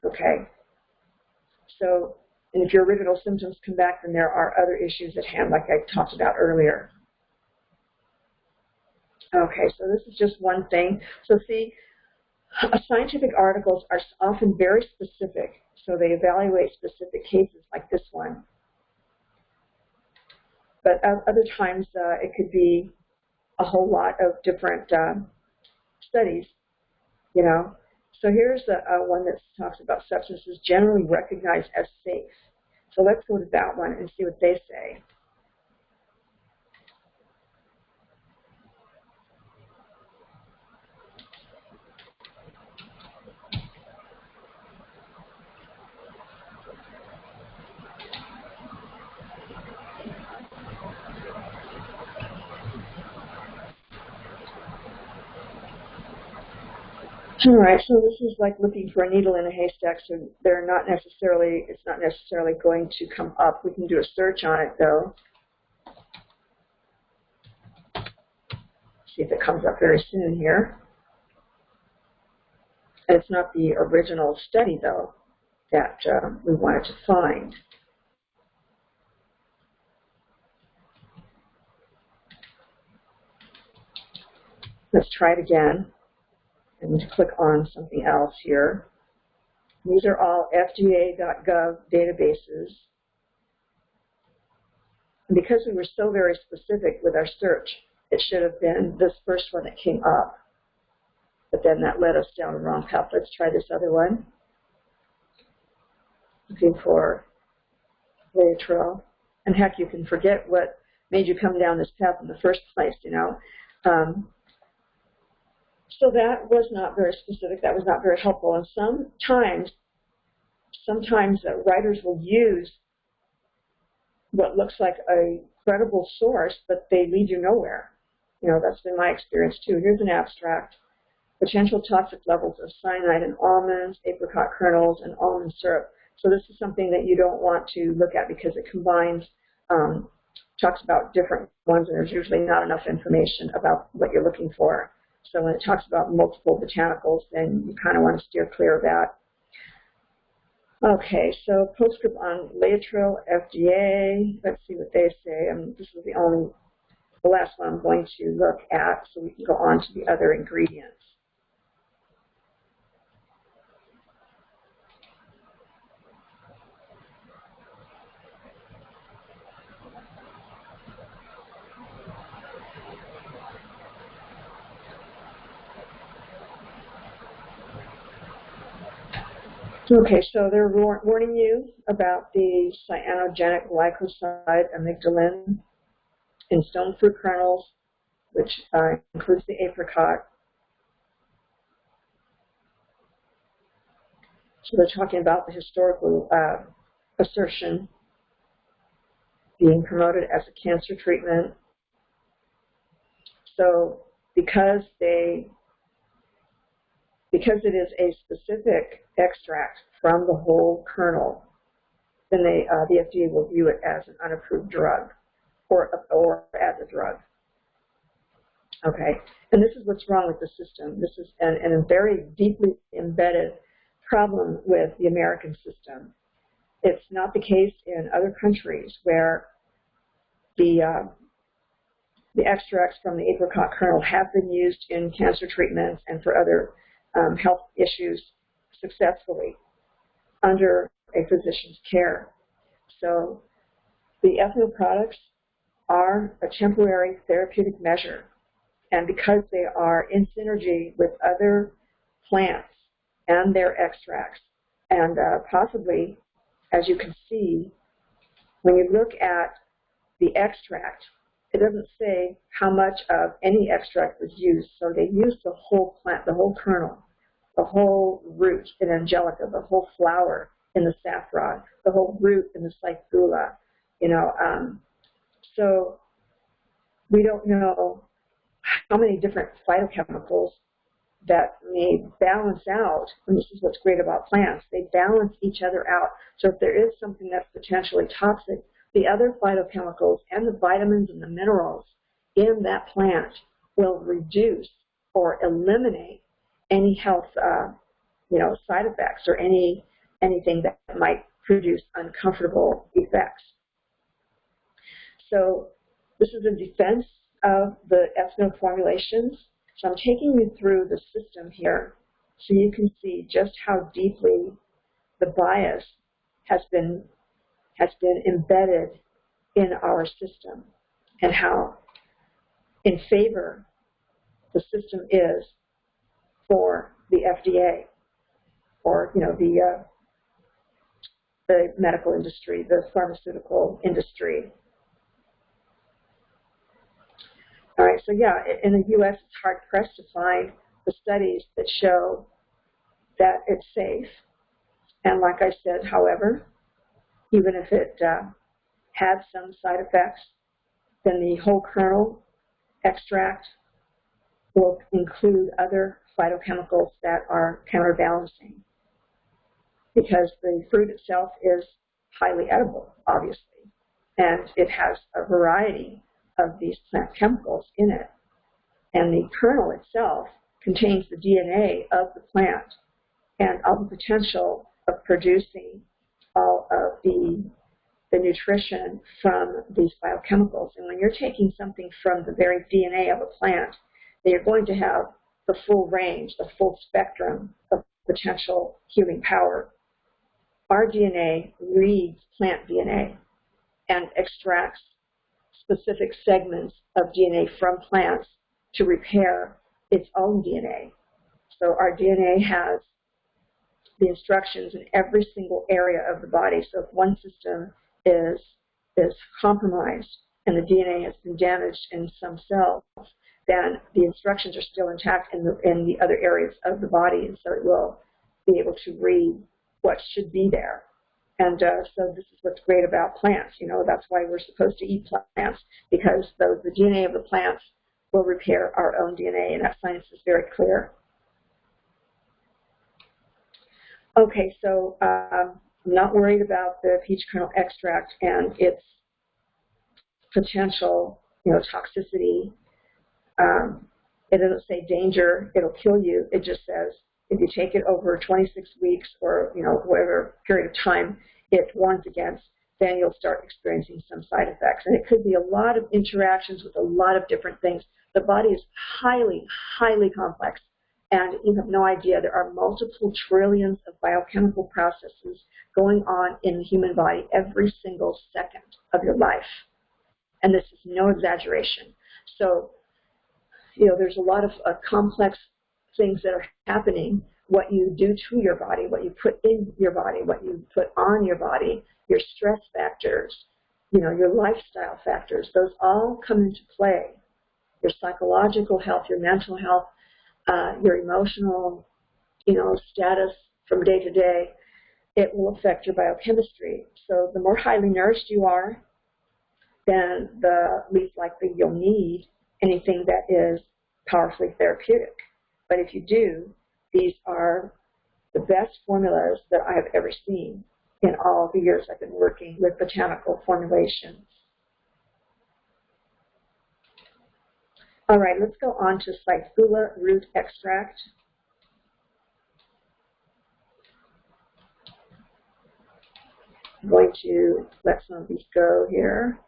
okay? So, and if your original symptoms come back, then there are other issues at hand, like I talked about earlier. Okay, so this is just one thing. So see, Scientific articles are often very specific, so they evaluate specific cases like this one. But other times it could be a whole lot of different studies, you know. So here's one that talks about substances generally recognized as safe. So let's go to that one and see what they say. All right, so this is like looking for a needle in a haystack, so they're not necessarily, it's not necessarily going to come up. We can do a search on it, though. See if it comes up very soon here. And it's not the original study, though, that we wanted to find. Let's try it again. And click on something else here. These are all FDA.gov databases. And because we were so very specific with our search, it should have been this first one that came up. But then that led us down the wrong path. Let's try this other one. Looking for Laetrile. And heck, you can forget what made you come down this path in the first place, you know. So that was not very specific. That was not very helpful. And sometimes writers will use what looks like a credible source, but they lead you nowhere. You know, that's been my experience too. Here's an abstract. Potential toxic levels of cyanide in almonds, apricot kernels, and almond syrup. So this is something that you don't want to look at because it combines, talks about different ones, and there's usually not enough information about what you're looking for. So when it talks about multiple botanicals, then you kind of want to steer clear of that. Okay, so postscript on Laetrile, FDA. Let's see what they say. This is the last one I'm going to look at, so we can go on to the other ingredients. Okay, so they're warning you about the cyanogenic glycoside amygdalin in stone fruit kernels, which includes the apricot. So they're talking about the historical assertion being promoted as a cancer treatment. So because it is a specific extract from the whole kernel, then the FDA will view it as an unapproved drug or as a drug. Okay, and this is what's wrong with the system. This is a very deeply embedded problem with the American system. It's not the case in other countries where the extracts from the apricot kernel have been used in cancer treatments and for other health issues successfully under a physician's care. So the Ethno Products are a temporary therapeutic measure, and because they are in synergy with other plants and their extracts, and possibly, as you can see, when you look at the extract, it doesn't say how much of any extract was used. So they used the whole plant, the whole kernel, the whole root in angelica, the whole flower in the saffron, the whole root in the cythula, you know. So we don't know how many different phytochemicals that may balance out, and this is what's great about plants, they balance each other out. So if there is something that's potentially toxic, the other phytochemicals and the vitamins and the minerals in that plant will reduce or eliminate any health side effects or anything that might produce uncomfortable effects. So this is in defense of the Ethno formulations. So I'm taking you through the system here So you can see just how deeply the bias has been embedded in our system, and how in favor the system is for the FDA, or the medical industry, the pharmaceutical industry. All right, so yeah, in the U.S. it's hard-pressed to find the studies that show that it's safe. And like I said, however, even if it had some side effects, then the whole kernel extract will include other phytochemicals that are counterbalancing, because the fruit itself is highly edible, obviously, and it has a variety of these plant chemicals in it. And the kernel itself contains the DNA of the plant and all the potential of producing all of the nutrition from these biochemicals. And when you're taking something from the very DNA of a plant, then you're going to have the full range, the full spectrum of potential healing power. Our DNA reads plant DNA and extracts specific segments of DNA from plants to repair its own DNA. So our DNA has the instructions in every single area of the body. So if one system is compromised and the DNA has been damaged in some cells, then the instructions are still intact in the other areas of the body, and so it will be able to read what should be there. And so this is what's great about plants. That's why we're supposed to eat plants, because the DNA of the plants will repair our own DNA, and that science is very clear. Okay, so I'm not worried about the peach kernel extract and its potential, toxicity. It doesn't say danger, it'll kill you. It just says if you take it over 26 weeks or whatever period of time it warns against, then you'll start experiencing some side effects. And it could be a lot of interactions with a lot of different things. The body is highly, highly complex. And you have no idea, there are multiple trillions of biochemical processes going on in the human body every single second of your life. And this is no exaggeration. So, there's a lot of complex things that are happening. What you do to your body, what you put in your body, what you put on your body, your stress factors, your lifestyle factors, those all come into play. Your psychological health, your mental health, your emotional, status from day to day, it will affect your biochemistry. So the more highly nourished you are, then the least likely you'll need anything that is powerfully therapeutic. But if you do, these are the best formulas that I have ever seen in all the years I've been working with botanical formulations. All right, let's go on to Cythula root extract. I'm going to let some of these go here.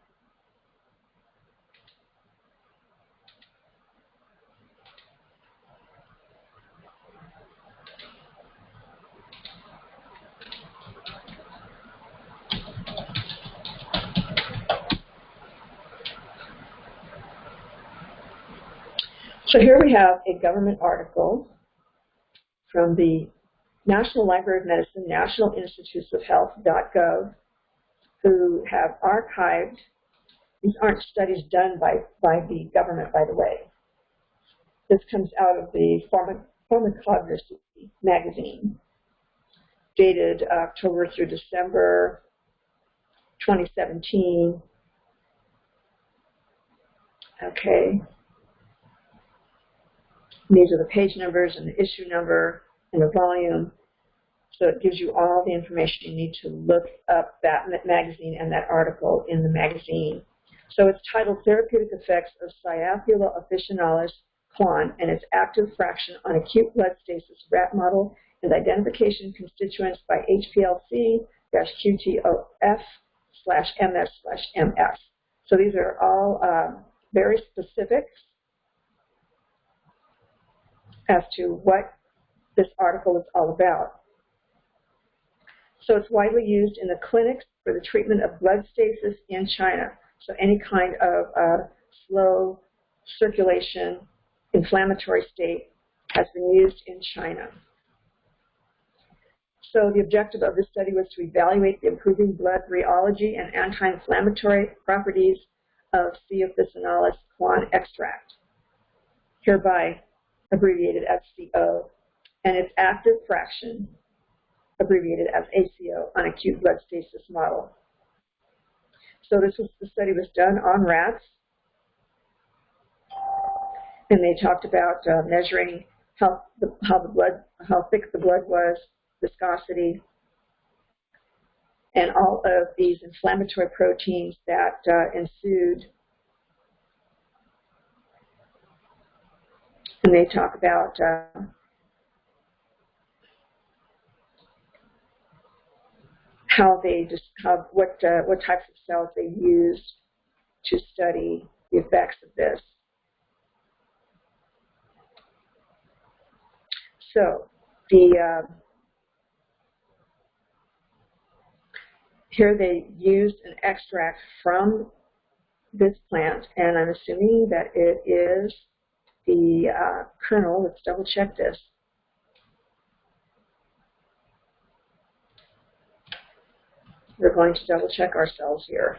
So here we have a government article from the National Library of Medicine, National Institutes of Health.gov, who have archived. These aren't studies done by the government, by the way. This comes out of the Pharmacology magazine, dated October through December 2017. Okay. These are the page numbers and the issue number and the volume. So it gives you all the information you need to look up that magazine and that article in the magazine. So it's titled Therapeutic Effects of Cythula officinalis Quan and its Active Fraction on Acute Blood Stasis Rat Model and Identification Constituents by HPLC-QTOF/MS/MS. So these are all very specific as to what this article is all about. So it's widely used in the clinics for the treatment of blood stasis in China. So any kind of slow circulation, inflammatory state has been used in China. So the objective of this study was to evaluate the improving blood rheology and anti-inflammatory properties of C. officinalis Quan extract, hereby abbreviated as CO, and its active fraction, abbreviated as ACO, on acute blood stasis model. So the study was done on rats, and they talked about measuring how thick the blood was, viscosity, and all of these inflammatory proteins that ensued. And they talk about what types of cells they used to study the effects of this. So here they used an extract from this plant, and I'm assuming that it is the kernel. Let's double check this. We're going to double check ourselves here.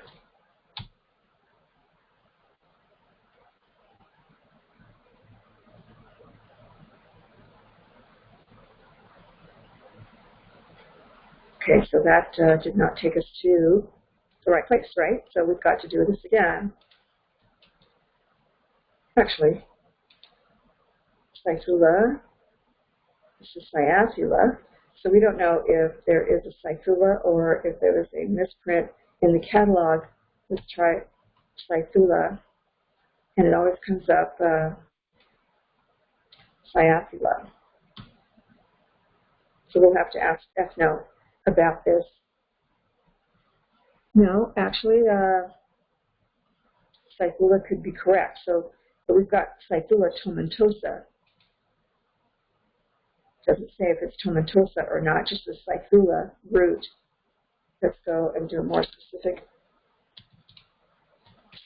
Okay, so that did not take us to the right place, right? So we've got to do this again. Actually, Cythula, this is Cythula. So we don't know if there is a Cythula or if there was a misprint in the catalog. Let's try Cythula, and it always comes up Cythula. So we'll have to ask Ethno about this. No, actually, Cythula could be correct. So but we've got Cythula tomentosa. Doesn't say if it's tomentosa or not, just the Cythula root. Let's go and do a more specific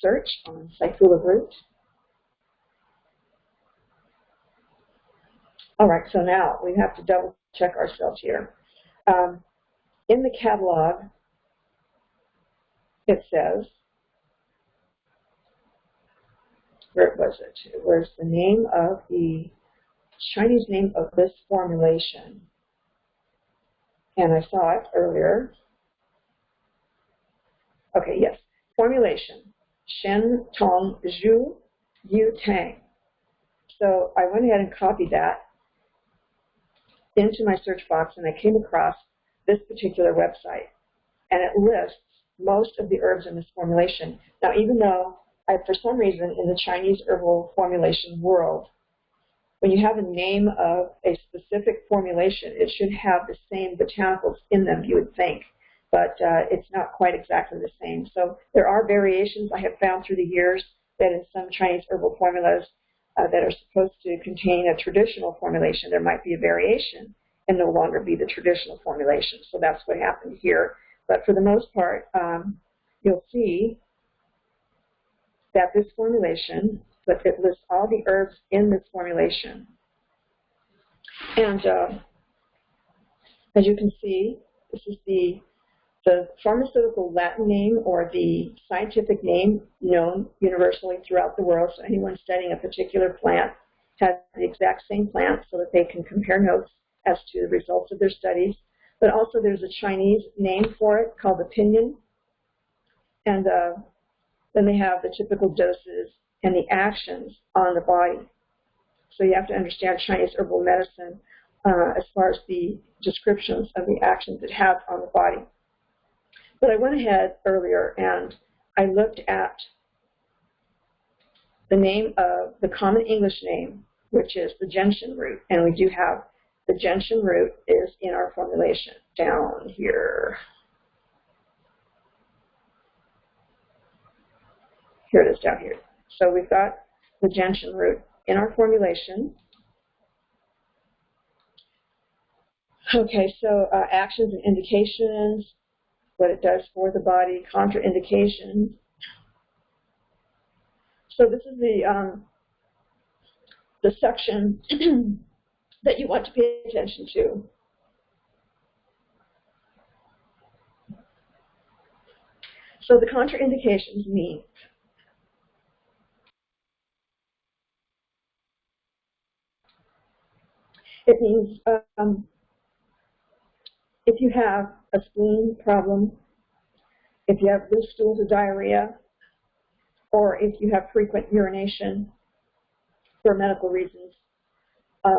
search on Cythula root. All right, so now we have to double check ourselves here. In the catalog, it says, where was it? It was the name of the Chinese name of this formulation. And I saw it earlier. Okay, yes. Formulation. Shen Tong Zhu Yu Tang. So I went ahead and copied that into my search box, and I came across this particular website. And it lists most of the herbs in this formulation. Now, even though, for some reason, in the Chinese herbal formulation world, when you have a name of a specific formulation, it should have the same botanicals in them, you would think. But it's not quite exactly the same. So there are variations I have found through the years that in some Chinese herbal formulas that are supposed to contain a traditional formulation, there might be a variation and no longer be the traditional formulation. So that's what happened here. But for the most part, you'll see that this formulation, but it lists all the herbs in this formulation. And as you can see, this is the pharmaceutical Latin name or the scientific name known universally throughout the world. So anyone studying a particular plant has the exact same plant so that they can compare notes as to the results of their studies. But also there's a Chinese name for it called the pinyin. And then they have the typical doses and the actions on the body. So you have to understand Chinese herbal medicine as far as the descriptions of the actions it has on the body. But I went ahead earlier and I looked at the name of the common English name, which is the gentian root. And we do have the gentian root is in our formulation down here. Here it is down here. So we've got the gentian root in our formulation. Okay, so actions and indications, what it does for the body, contraindications. So this is the section that you want to pay attention to. So the contraindications mean it means if you have a spleen problem, if you have loose stools or diarrhea, or if you have frequent urination for medical reasons,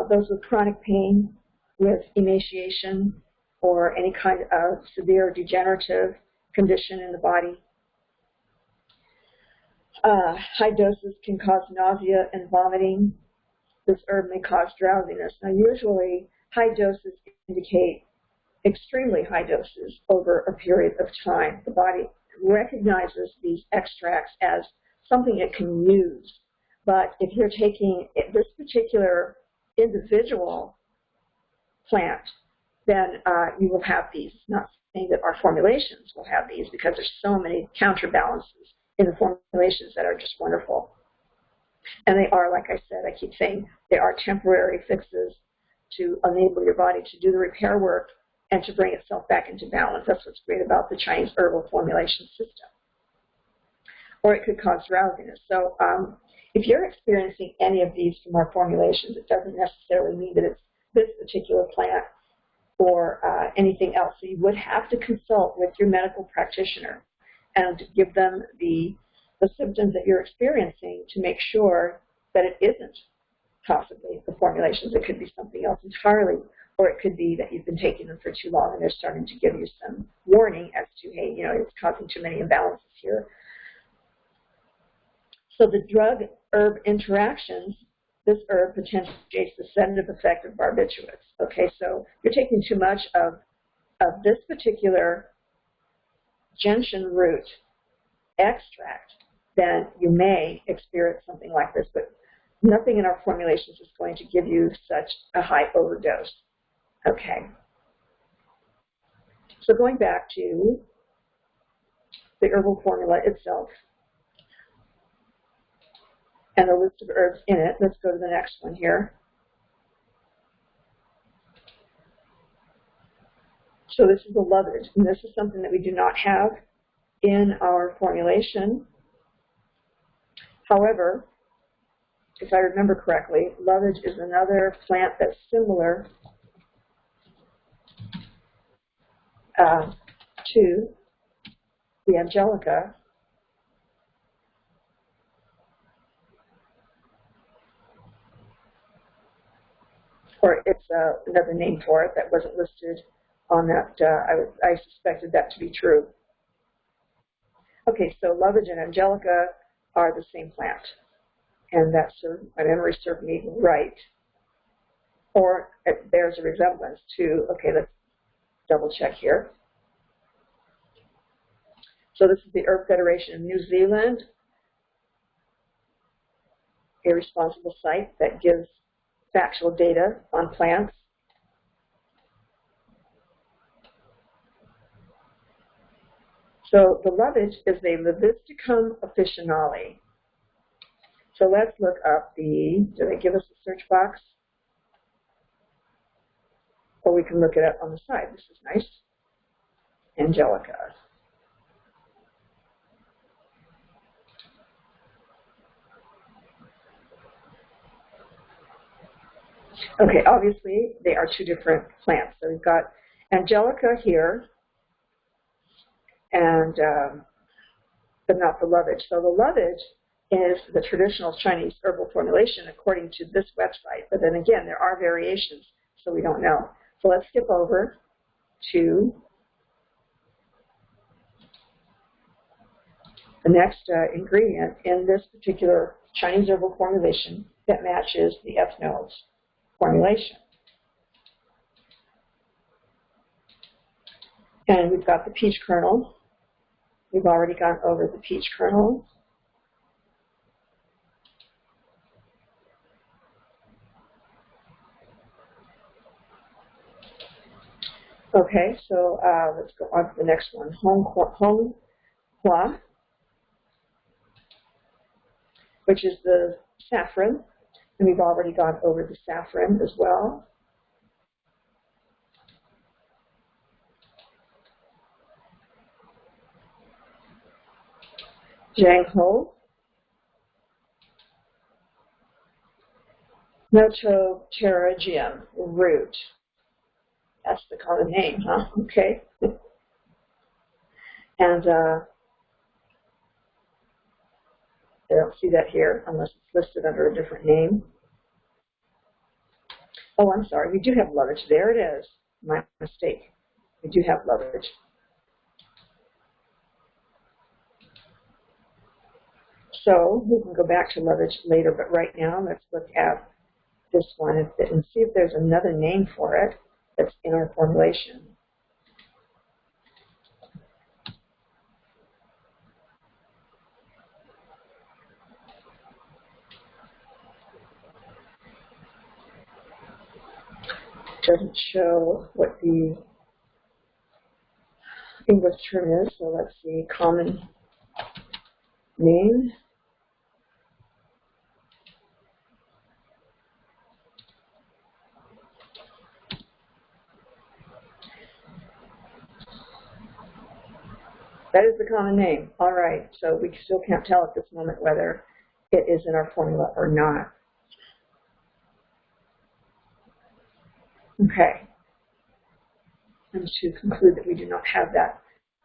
those with chronic pain, with emaciation, or any kind of severe degenerative condition in the body. High doses can cause nausea and vomiting. This herb may cause drowsiness. Now, usually, high doses indicate extremely high doses over a period of time. The body recognizes these extracts as something it can use. But if you're taking this particular individual plant, then you will have these. Not saying that our formulations will have these, because there's so many counterbalances in the formulations that are just wonderful. And they are, like I said, I keep saying, they are temporary fixes to enable your body to do the repair work and to bring itself back into balance. That's what's great about the Chinese herbal formulation system. Or it could cause drowsiness. So if you're experiencing any of these from our formulations, it doesn't necessarily mean that it's this particular plant or anything else. So you would have to consult with your medical practitioner and give them the symptoms that you're experiencing to make sure that it isn't possibly the formulations. It could be something else entirely, or it could be that you've been taking them for too long and they're starting to give you some warning as to, hey, you know, it's causing too many imbalances here. So the drug-herb interactions, this herb potentiates the sedative effect of barbiturates. Okay, so you're taking too much of this particular gentian root extract, then you may experience something like this, but nothing in our formulations is going to give you such a high overdose. Okay. So going back to the herbal formula itself and the list of herbs in it, let's go to the next one here. So this is the lovage, and this is something that we do not have in our formulation. However, if I remember correctly, lovage is another plant that's similar to the angelica. Or it's another name for it that wasn't listed on that. I suspected that to be true. Okay, so lovage and angelica are the same plant. And that my memory served me right. Or it bears a resemblance to, okay, let's double check here. So this is the Herb Federation of New Zealand, a responsible site that gives factual data on plants. So the lovage is a Levisticum officinale. So let's look up do they give us a search box? Or we can look it up on the side. This is nice. Angelica. Okay, obviously they are two different plants. So we've got angelica here, and but not the lovage. So the lovage is the traditional Chinese herbal formulation according to this website. But then again, there are variations, so we don't know. So let's skip over to the next ingredient in this particular Chinese herbal formulation that matches the Ethno formulation. And we've got the peach kernel. We've already gone over the peach kernel. Okay, so let's go on to the next one. Hong Hua, which is the saffron, and we've already gone over the saffron as well. Zhang Ho, Notocharagium root. That's the common name, huh? Okay. And I don't see that here unless it's listed under a different name. Oh, I'm sorry. We do have lovage. There it is. My mistake. We do have lovage. So we can go back to lovage later, but right now let's look at this one and see if there's another name for it that's in our formulation. Doesn't show what the English term is, so let's see, common name. That is the common name. All right, so we still can't tell at this moment whether it is in our formula or not. Okay. And to conclude that we do not have that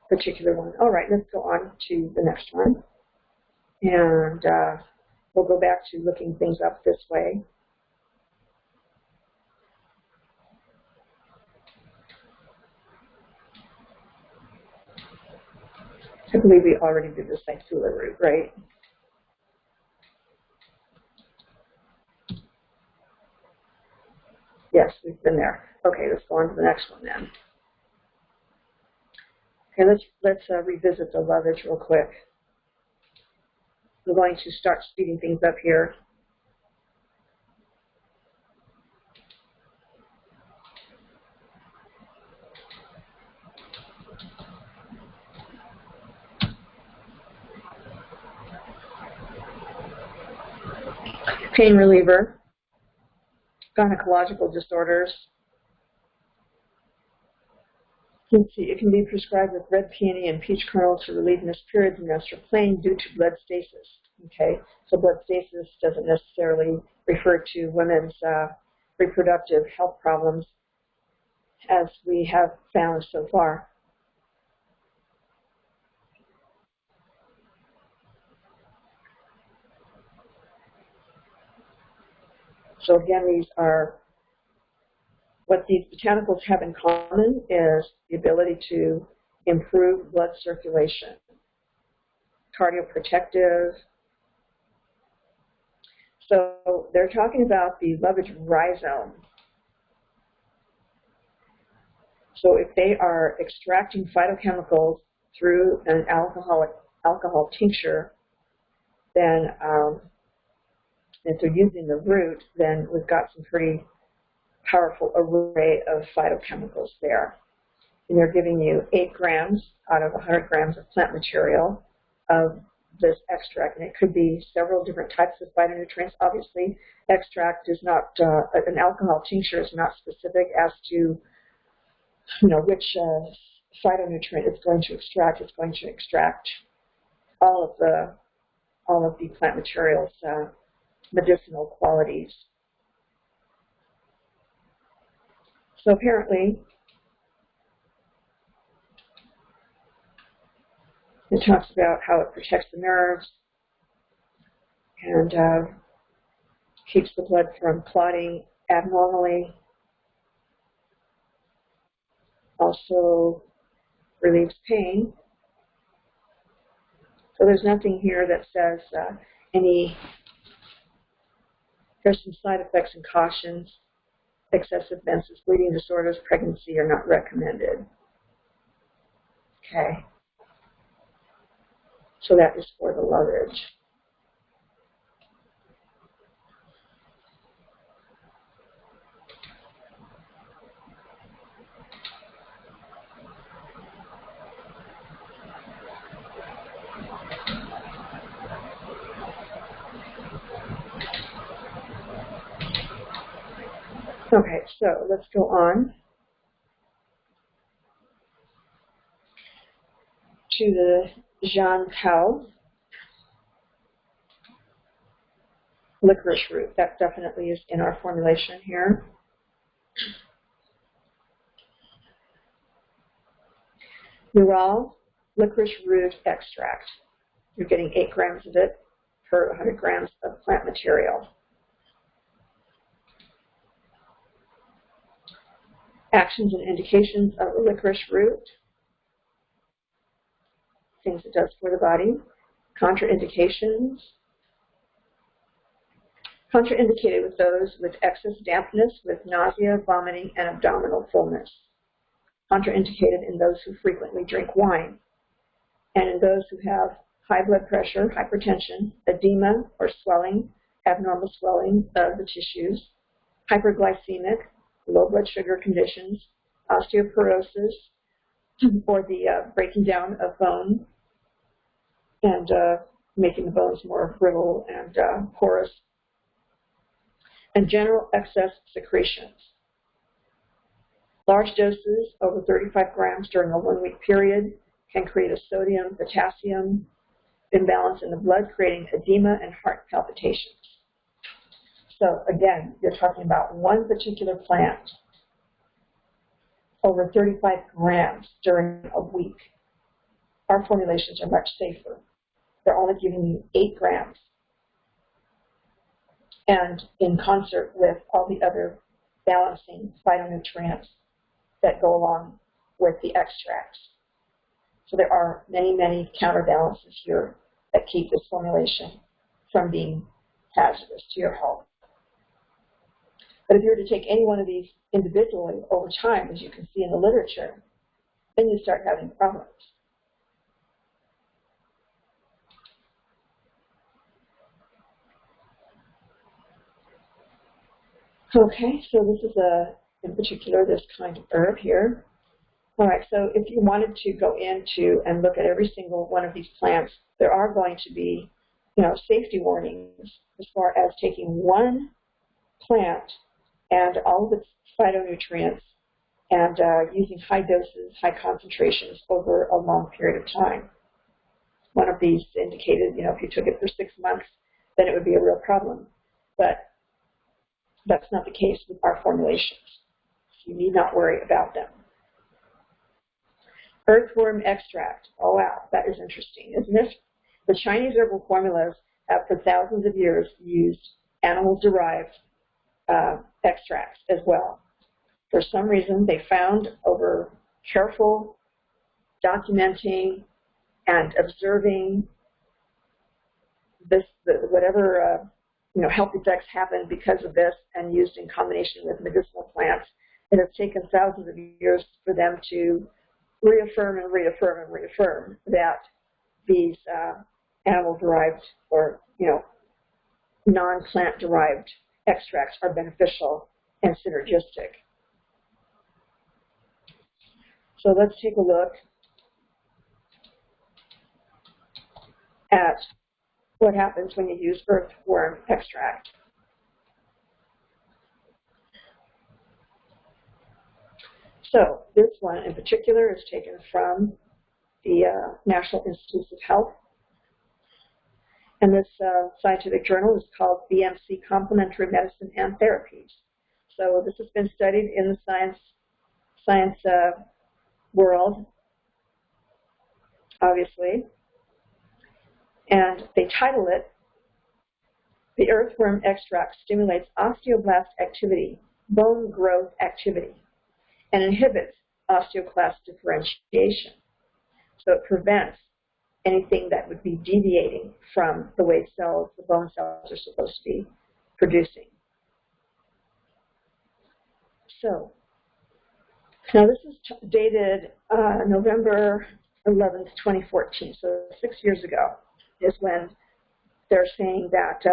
particular one. All right, let's go on to the next one. And we'll go back to looking things up this way. I believe we already did the Cythula root, right? Yes, we've been there. Okay, let's go on to the next one then. Okay, let's revisit the lovage real quick. We're going to start speeding things up here. Pain reliever, gynecological disorders. Let's see, it can be prescribed with red peony and peach kernel to relieve missed periods and menstrual pain due to blood stasis. Okay, so blood stasis doesn't necessarily refer to women's reproductive health problems, as we have found so far. So again, these are, what these botanicals have in common is the ability to improve blood circulation, cardioprotective. So they're talking about the lovage rhizome. So if they are extracting phytochemicals through an alcohol tincture, then if they're using the root, then we've got some pretty powerful array of phytochemicals there. And they're giving you 8 grams out of 100 grams of plant material of this extract, and it could be several different types of phytonutrients. Obviously, extract is not, an alcohol tincture is not specific as to, which phytonutrient it's going to extract. It's going to extract all of the plant material's medicinal qualities. So apparently, it talks about how it protects the nerves and keeps the blood from clotting abnormally. Also relieves pain. So there's nothing here that says there's some side effects and cautions. Excessive menses, bleeding disorders, pregnancy are not recommended. Okay. So that is for the lovage. Okay, so let's go on to the Jean Cow licorice root. That definitely is in our formulation here. Neural licorice root extract. You're getting 8 grams of it per 100 grams of plant material. Actions and indications of the licorice root. Things it does for the body. Contraindications. Contraindicated with those with excess dampness, with nausea, vomiting, and abdominal fullness. Contraindicated in those who frequently drink wine, and in those who have high blood pressure, hypertension, edema or swelling, abnormal swelling of the tissues, hyperglycemic, low blood sugar conditions, osteoporosis, or the breaking down of bone and making the bones more brittle and porous, and general excess secretions. Large doses, over 35 grams during a 1-week period, can create a sodium-potassium imbalance in the blood, creating edema and heart palpitations. So again, you're talking about one particular plant, over 35 grams during a week. Our formulations are much safer. They're only giving you 8 grams. And in concert with all the other balancing phytonutrients that go along with the extracts. So there are many, many counterbalances here that keep this formulation from being hazardous to your health. But if you were to take any one of these individually over time, as you can see in the literature, then you start having problems. Okay, so this is in particular, this kind of herb here. All right, so if you wanted to go into and look at every single one of these plants, there are going to be, safety warnings as far as taking one plant and all of its phytonutrients and using high doses, high concentrations over a long period of time. One of these indicated, if you took it for 6 months, then it would be a real problem. But that's not the case with our formulations. You need not worry about them. Earthworm extract. Oh, wow, that is interesting, isn't it? The Chinese herbal formulas have for thousands of years used animal-derived extracts as well. For some reason, they found over careful documenting and observing this, whatever health effects happen because of this, and used in combination with medicinal plants. It has taken thousands of years for them to reaffirm and reaffirm and reaffirm that these animal-derived or non-plant-derived extracts are beneficial and synergistic. So let's take a look at what happens when you use earthworm extract. So this one in particular is taken from the National Institutes of Health. And this scientific journal is called BMC Complementary Medicine and Therapies. So this has been studied in the science world, obviously. And they title it, "The Earthworm Extract Stimulates Osteoblast Activity, Bone Growth Activity, and Inhibits Osteoclast Differentiation." So it prevents anything that would be deviating from the way the bone cells are supposed to be producing. So, now this is dated November 11th, 2014, so 6 years ago is when they're saying that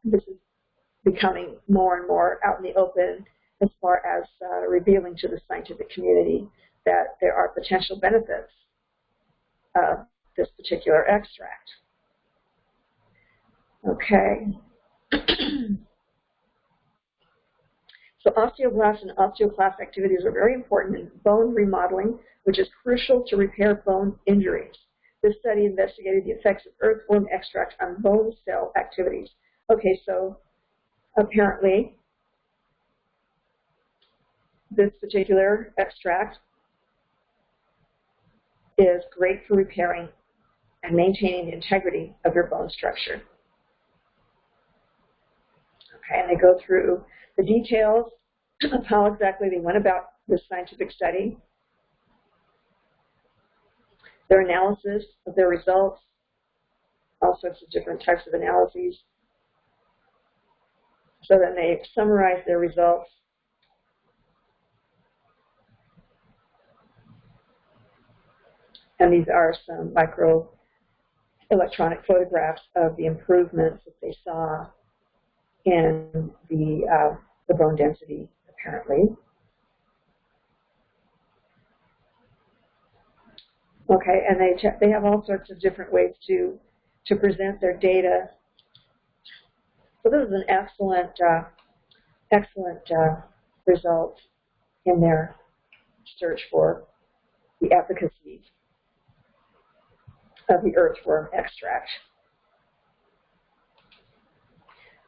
this is becoming more and more out in the open as far as revealing to the scientific community that there are potential benefits of this particular extract. Okay. So osteoblast and osteoclast activities are very important in bone remodeling, which is crucial to repair bone injuries. This study investigated the effects of earthworm extract on bone cell activities. Okay, so apparently this particular extract is great for repairing and maintaining the integrity of your bone structure. Okay, and they go through the details of how exactly they went about this scientific study, their analysis of their results, all sorts of different types of analyses. So then they summarize their results. And these are some microelectronic photographs of the improvements that they saw in the bone density, apparently. Okay, and they have all sorts of different ways to present their data. So this is an excellent result in their search for the efficacy of the earthworm extract.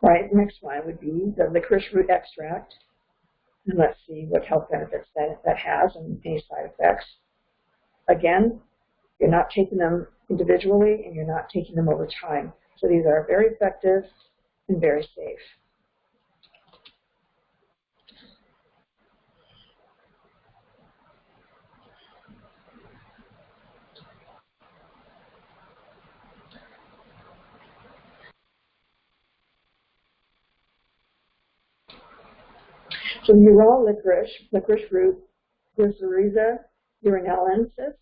All right, next one would be the licorice root extract. And let's see what health benefits that has and any side effects. Again, you're not taking them individually and you're not taking them over time. So these are very effective and very safe. So raw licorice root, Glycyrrhiza urulensis,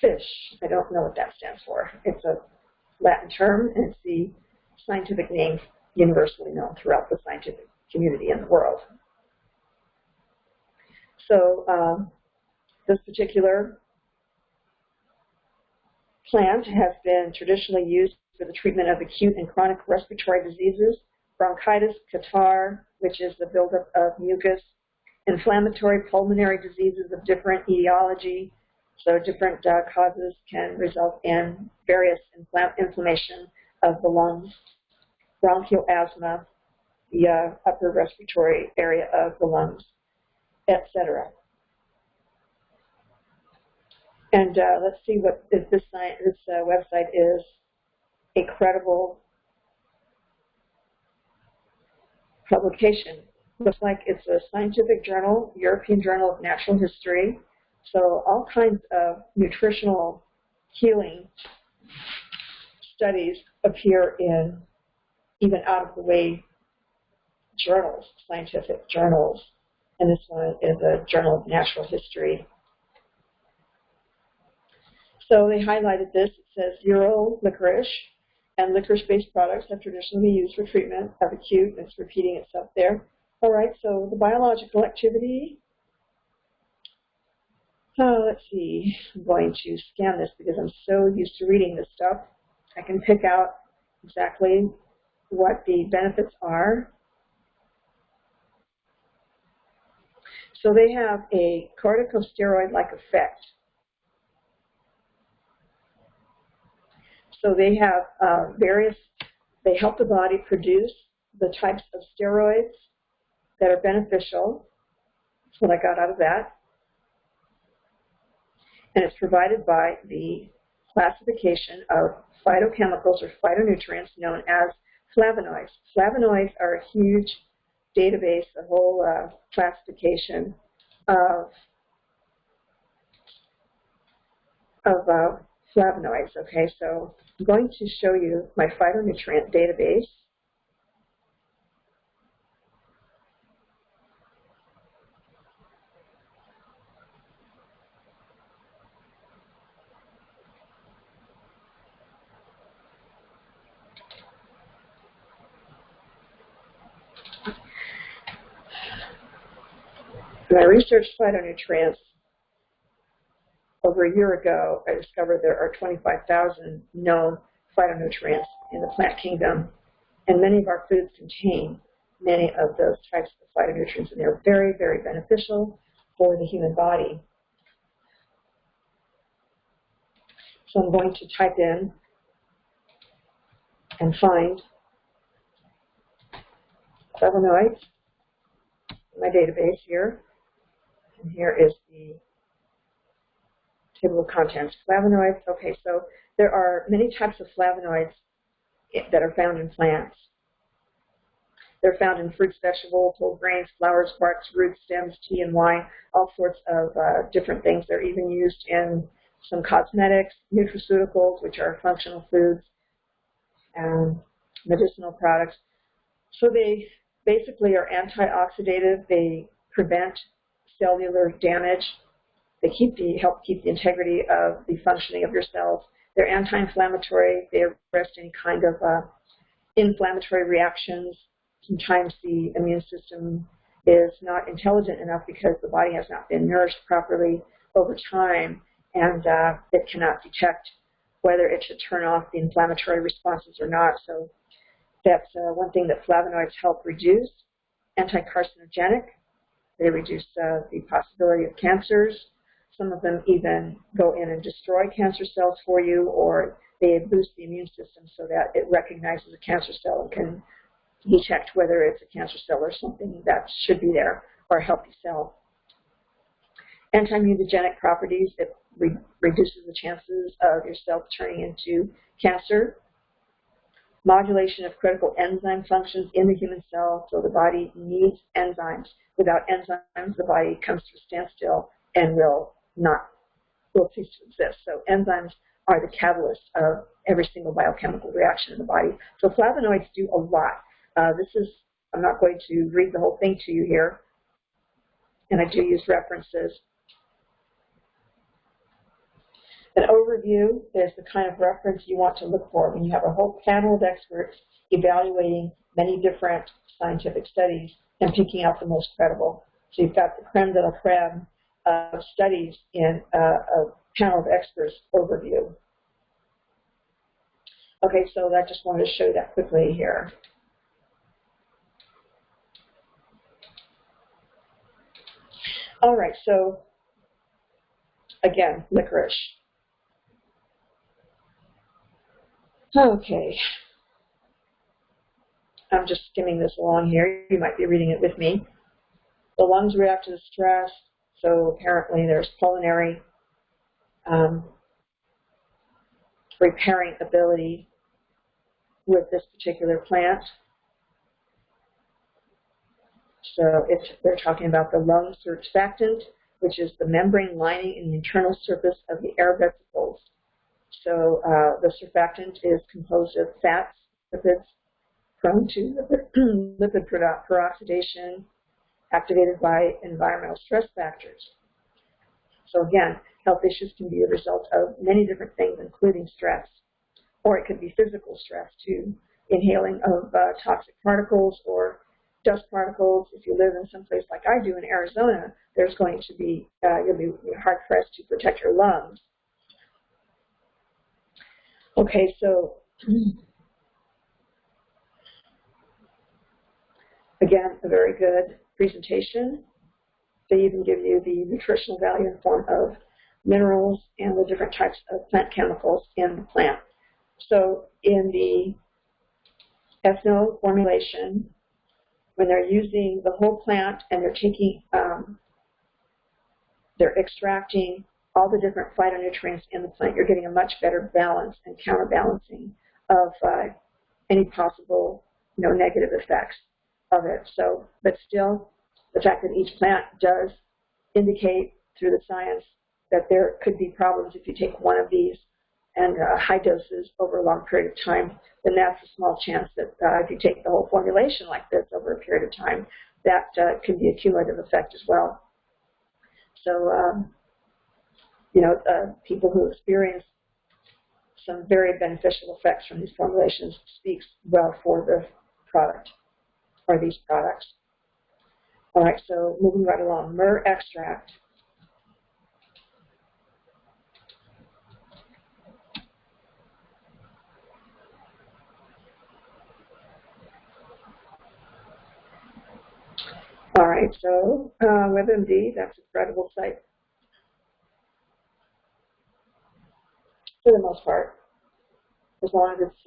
fish. I don't know what that stands for. It's a Latin term, and it's the scientific name universally known throughout the scientific community in the world. So this particular plant has been traditionally used for the treatment of acute and chronic respiratory diseases, bronchitis, catarrh, which is the buildup of mucus, inflammatory pulmonary diseases of different etiology. So different causes can result in various inflammation of the lungs, bronchial asthma, the upper respiratory area of the lungs, etc. And let's see what this website is a credible publication. Looks like it's a scientific journal, European Journal of Natural History. So all kinds of nutritional healing studies appear in even out-of-the-way journals, scientific journals. And this one is a Journal of Natural History. So they highlighted this. It says Euro licorice and licorice-based products have traditionally been used for treatment of acute. It's repeating itself there. All right, so the biological activity. Let's see. I'm going to scan this because I'm so used to reading this stuff. I can pick out exactly what the benefits are. So they have a corticosteroid-like effect. So they have they help the body produce the types of steroids that are beneficial. That's what I got out of that. And it's provided by the classification of phytochemicals or phytonutrients known as flavonoids. Flavonoids are a huge database, a whole classification of flavonoids. Okay, so I'm going to show you my phytonutrient database. When I researched phytonutrients over a year ago, I discovered there are 25,000 known phytonutrients in the plant kingdom, and many of our foods contain many of those types of phytonutrients, and they're very, very beneficial for the human body. So I'm going to type in and find flavonoids in my database here. And here is the table of contents. Flavonoids, okay, so there are many types of flavonoids that are found in plants. They're found in fruits, vegetables, whole grains, flowers, barks, roots, stems, tea, and wine, all sorts of different things. They're even used in some cosmetics, nutraceuticals, which are functional foods, and medicinal products. So they basically are antioxidative. They prevent cellular damage. They help keep the integrity of the functioning of your cells. They're anti-inflammatory. They arrest any kind of inflammatory reactions. Sometimes the immune system is not intelligent enough because the body has not been nourished properly over time, and it cannot detect whether it should turn off the inflammatory responses or not. So that's one thing that flavonoids help reduce. Anti-carcinogenic. They reduce the possibility of cancers. Some of them even go in and destroy cancer cells for you, or they boost the immune system so that it recognizes a cancer cell and can detect whether it's a cancer cell or something that should be there, or a healthy cell. Anti-mutagenic properties, it reduces the chances of your cells turning into cancer. Modulation of critical enzyme functions in the human cell, so the body needs enzymes. Without enzymes, the body comes to a standstill and will cease to exist. So enzymes are the catalyst of every single biochemical reaction in the body. So flavonoids do a lot. I'm not going to read the whole thing to you here, and I do use references. An overview is the kind of reference you want to look for when you have a whole panel of experts evaluating many different scientific studies and picking out the most credible. So you've got the creme de la creme of studies in a panel of experts overview. Okay, so I just wanted to show that quickly here. All right, so again, licorice. Okay, I'm just skimming this along here. You might be reading it with me. The lungs react to the stress, so apparently there's pulmonary repairing ability with this particular plant. So they're talking about the lung surfactant, which is the membrane lining in the internal surface of the air vesicles. So the surfactant is composed of fats, lipids, prone to lipid peroxidation, activated by environmental stress factors. So again, health issues can be a result of many different things, including stress. Or it could be physical stress too, inhaling of toxic particles or dust particles. If you live in some place like I do in Arizona, there's going to be, you'll be hard-pressed to protect your lungs. Okay, so again, a very good presentation. They even give you the nutritional value in the form of minerals and the different types of plant chemicals in the plant. So in the Ethno formulation, when they're using the whole plant and they're taking, they're extracting all the different phytonutrients in the plant, you're getting a much better balance and counterbalancing of any possible negative effects of it. So, but still, the fact that each plant does indicate through the science that there could be problems if you take one of these and high doses over a long period of time, then that's a small chance that if you take the whole formulation like this over a period of time, that can be a cumulative effect as well. So, people who experience some very beneficial effects from these formulations speaks well for the product or these products. All right, so moving right along, myrrh extract. All right, so WebMD, that's a credible site for the most part, as long as it's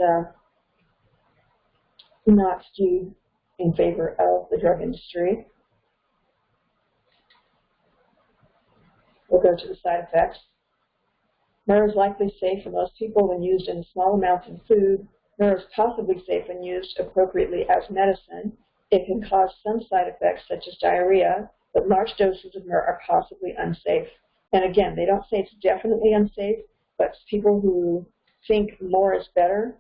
not skewed in favor of the drug industry. We'll go to the side effects. Myrrh is likely safe for most people when used in small amounts in food. Myrrh is possibly safe when used appropriately as medicine. It can cause some side effects such as diarrhea, but large doses of myrrh are possibly unsafe. And again, they don't say it's definitely unsafe, but people who think more is better,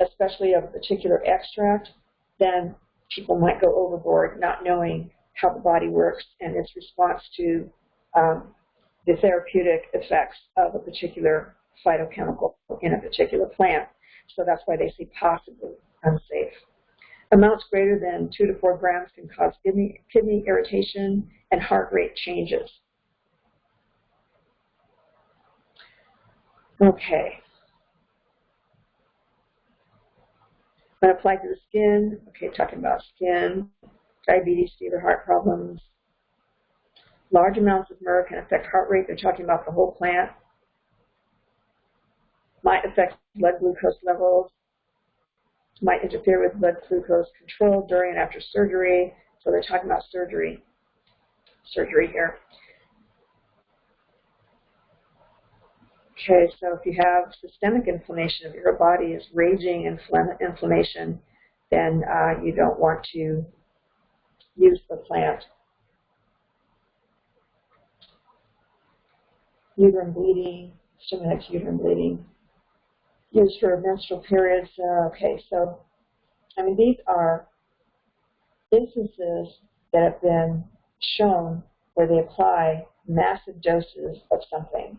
especially of a particular extract, then people might go overboard not knowing how the body works and its response to the therapeutic effects of a particular phytochemical in a particular plant. So that's why they say possibly unsafe. Amounts greater than 2 to 4 grams can cause kidney irritation and heart rate changes. Okay. When applied to the skin, okay, talking about skin, diabetes, fever, heart problems. Large amounts of myrrh can affect heart rate. They're talking about the whole plant. Might affect blood glucose levels. Might interfere with blood glucose control during and after surgery. So they're talking about surgery here. Okay, so if you have systemic inflammation, if your body is raging inflammation, then you don't want to use the plant. Uterine bleeding, stimulates uterine bleeding. Used for menstrual periods. Okay, so, I mean, these are instances that have been shown where they apply massive doses of something.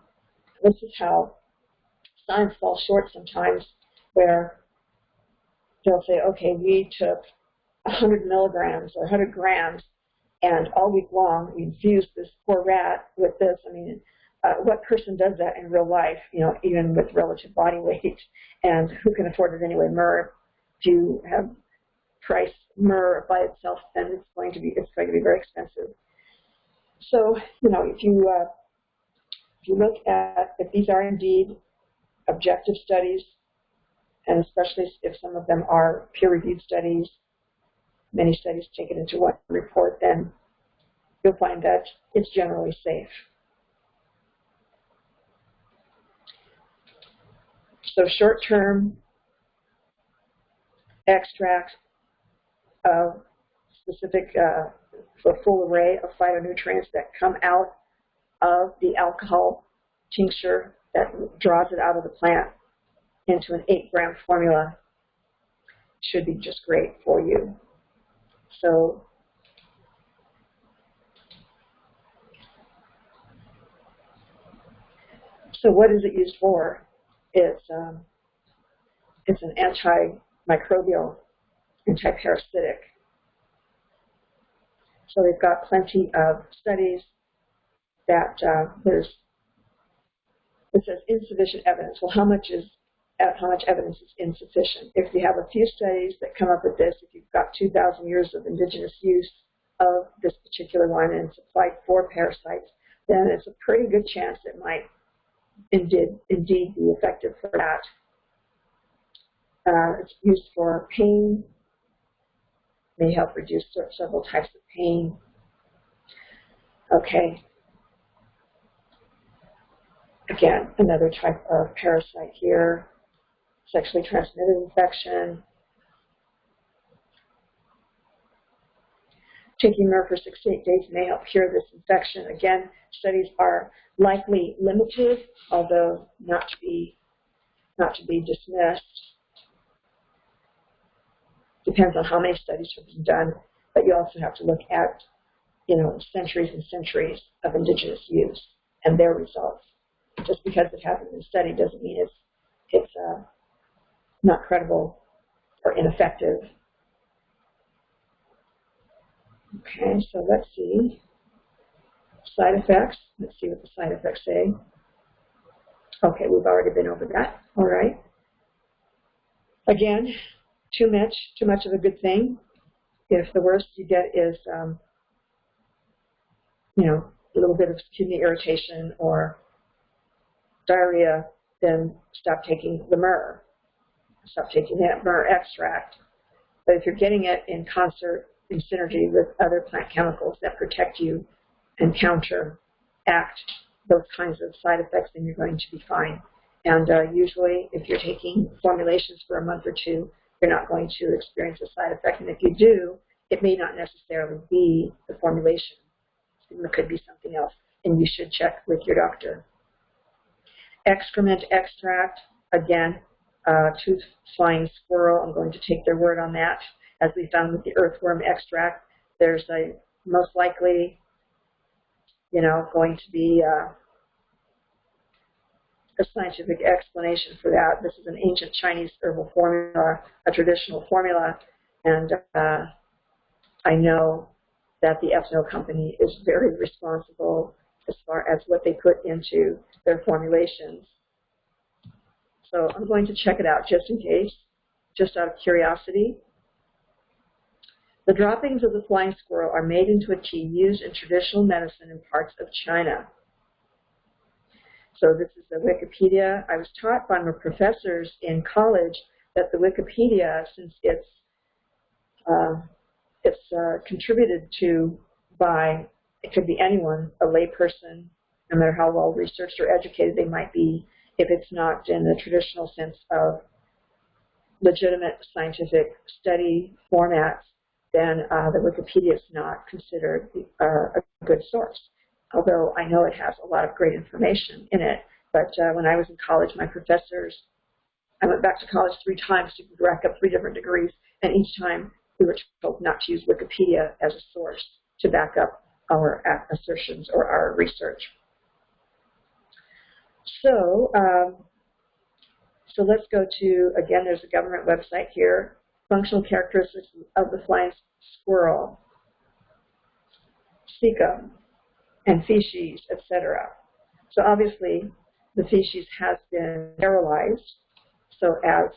This is how science falls short sometimes, where they'll say, okay, we took 100 milligrams or 100 grams, and all week long we infused this poor rat with this. I mean, what person does that in real life, you know, even with relative body weight, and who can afford it anyway? Myrrh, if you have price myrrh by itself, then it's going to be very expensive. So, you know, if you look at, if these are indeed objective studies, and especially if some of them are peer-reviewed studies, many studies take it into one report, then you'll find that it's generally safe. So short-term extract of specific, for a full array of phytonutrients that come out of the alcohol tincture that draws it out of the plant into an 8-gram formula should be just great for you. So what is it used for? It's an antimicrobial, antiparasitic. So they've got plenty of studies that it says insufficient evidence. Well, how much evidence is insufficient? If you have a few studies that come up with this, if you've got 2,000 years of indigenous use of this particular one and it's applied for parasites, then it's a pretty good chance it might indeed be effective for that. It's used for pain, may help reduce several types of pain. Okay. Again, another type of parasite here, sexually transmitted infection. Taking myrrh for 6 to 8 days may help cure this infection. Again, studies are likely limited, although not to be dismissed. Depends on how many studies have been done, but you also have to look at, you know, centuries and centuries of indigenous use and their results. Just because it hasn't been studied doesn't mean it's not credible or ineffective. Okay, so let's see. Side effects. Let's see what the side effects say. Okay, we've already been over that. All right. Again, too much of a good thing. If the worst you get is a little bit of kidney irritation or diarrhea, then stop taking the myrrh. Stop taking that myrrh extract. But if you're getting it in concert, in synergy with other plant chemicals that protect you and counteract those kinds of side effects, then you're going to be fine. And usually, if you're taking formulations for a month or two, you're not going to experience a side effect. And if you do, it may not necessarily be the formulation. It could be something else, and you should check with your doctor. Excrement extract, again, tooth flying squirrel, I'm going to take their word on that. As we found with the earthworm extract, there's a most likely, going to be a scientific explanation for that. This is an ancient Chinese herbal formula, a traditional formula, and I know that the Ethno company is very responsible as far as what they put into their formulations. So I'm going to check it out just in case, just out of curiosity. The droppings of the flying squirrel are made into a tea used in traditional medicine in parts of China. So this is the Wikipedia. I was taught by my professors in college that the Wikipedia, since it's contributed to by, it could be anyone, a layperson, no matter how well researched or educated they might be, if it's not in the traditional sense of legitimate scientific study formats, then the Wikipedia is not considered a good source. Although I know it has a lot of great information in it. But when I was in college, my professors, I went back to college 3 times to rack up 3 different degrees, and each time we were told not to use Wikipedia as a source to back up our assertions or our research. So, so let's go to, again, there's a government website here, functional characteristics of the flying squirrel, cecum, and feces, etc. So obviously, the feces has been sterilized so as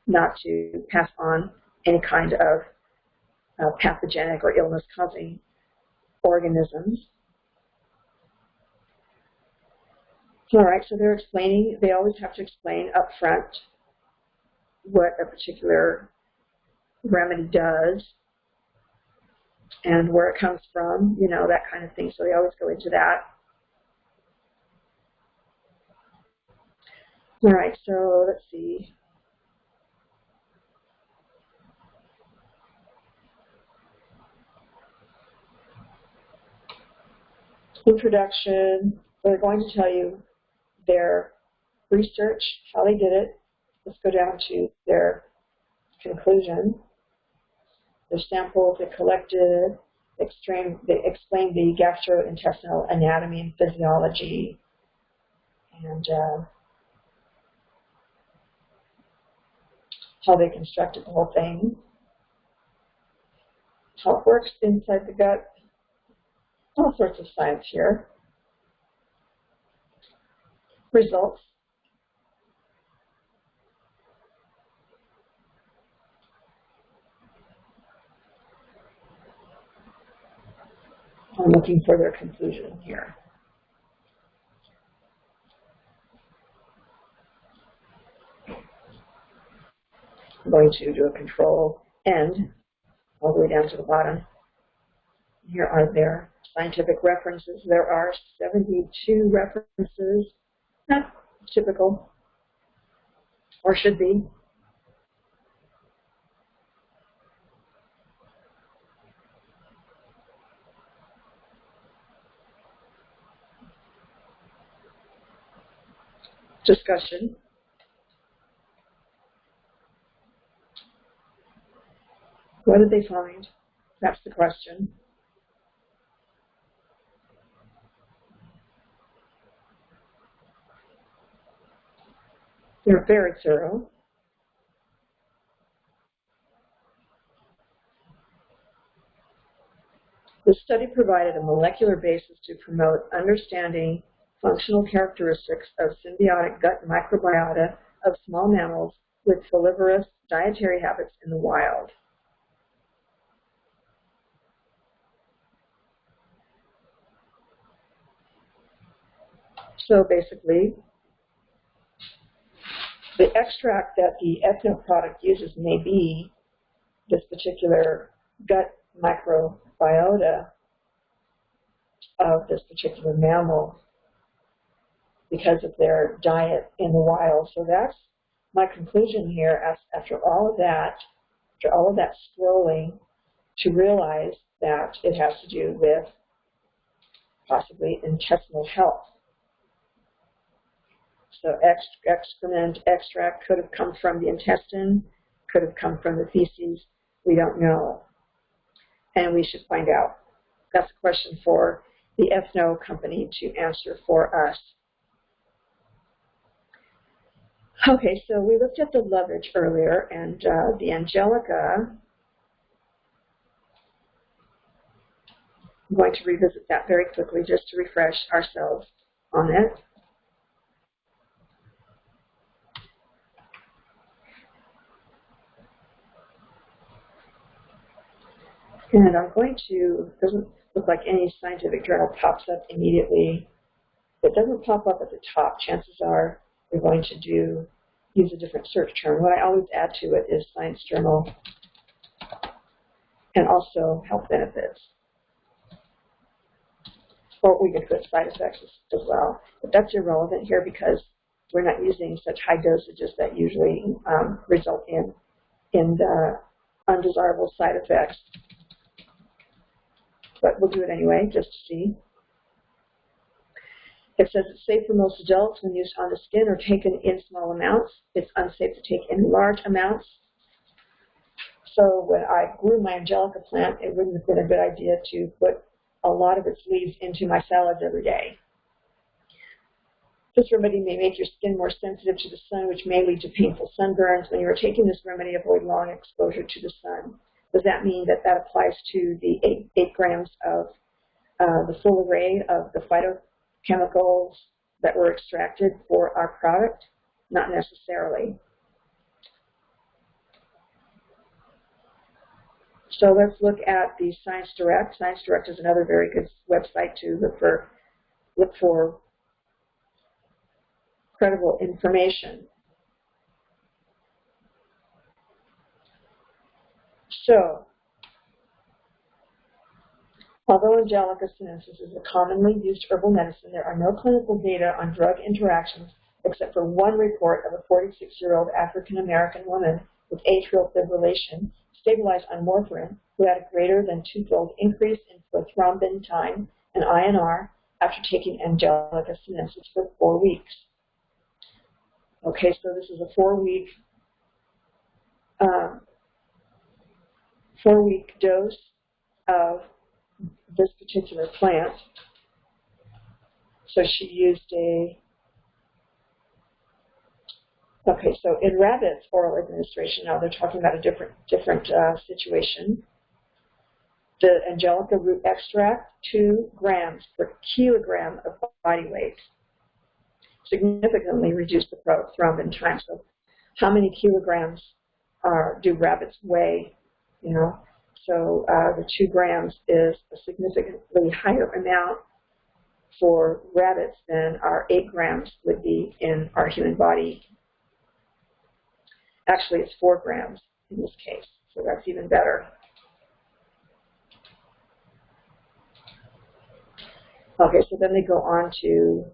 not to pass on any kind of pathogenic or illness-causing organisms. All right, so they're explaining, they always have to explain up front what a particular remedy does and where it comes from, that kind of thing. So they always go into that. All right, so let's see. Introduction, they're going to tell you their research, how they did it. Let's go down to their conclusion. The samples they collected, they explained the gastrointestinal anatomy and physiology, and how they constructed the whole thing, how it works inside the gut, all sorts of science here. Results. I'm looking for their conclusion here. I'm going to do a control N all the way down to the bottom. Here are their scientific references. There are 72 references. Not typical, or should be. Discussion. What did they find? That's the question. They're very thorough. The study provided a molecular basis to promote understanding functional characteristics of symbiotic gut microbiota of small mammals with folivorous dietary habits in the wild. So basically, the extract that the Ethno product uses may be this particular gut microbiota of this particular mammal because of their diet in the wild. So that's my conclusion here after all of that scrolling, to realize that it has to do with possibly intestinal health. So excrement extract could have come from the intestine, could have come from the feces. We don't know. And we should find out. That's a question for the Ethno company to answer for us. Okay, so we looked at the lovage earlier, and the Angelica, I'm going to revisit that very quickly just to refresh ourselves on it. And I'm going to, it doesn't look like any scientific journal pops up immediately. If it doesn't pop up at the top, chances are we're going to use a different search term. What I always add to it is science journal and also health benefits. Or we can put side effects as well. But that's irrelevant here because we're not using such high dosages that usually result in the undesirable side effects. But we'll do it anyway, just to see. It says it's safe for most adults when used on the skin or taken in small amounts. It's unsafe to take in large amounts. So when I grew my Angelica plant, it wouldn't have been a good idea to put a lot of its leaves into my salads every day. This remedy may make your skin more sensitive to the sun, which may lead to painful sunburns. When you are taking this remedy, avoid long exposure to the sun. Does that mean that that applies to the 8 grams of the full array of the phytochemicals that were extracted for our product? Not necessarily. So let's look at the Science Direct. Science Direct is another very good website to look for credible information. So, although Angelica sinensis is a commonly used herbal medicine, there are no clinical data on drug interactions except for one report of a 46-year-old African-American woman with atrial fibrillation stabilized on warfarin who had a greater than 2-fold increase in prothrombin time and INR after taking Angelica sinensis for 4 weeks. Okay, so this is a 4-week dose of this particular plant. So she used okay, so in rabbits, oral administration, now they're talking about a different situation. The Angelica root extract, 2 grams per kilogram of body weight, significantly reduced the prothrombin time. So how many kilograms do rabbits weigh? You know, so the 2 grams is a significantly higher amount for rabbits than our 8 grams would be in our human body. Actually, it's 4 grams in this case, so that's even better. Okay, so then they go on to,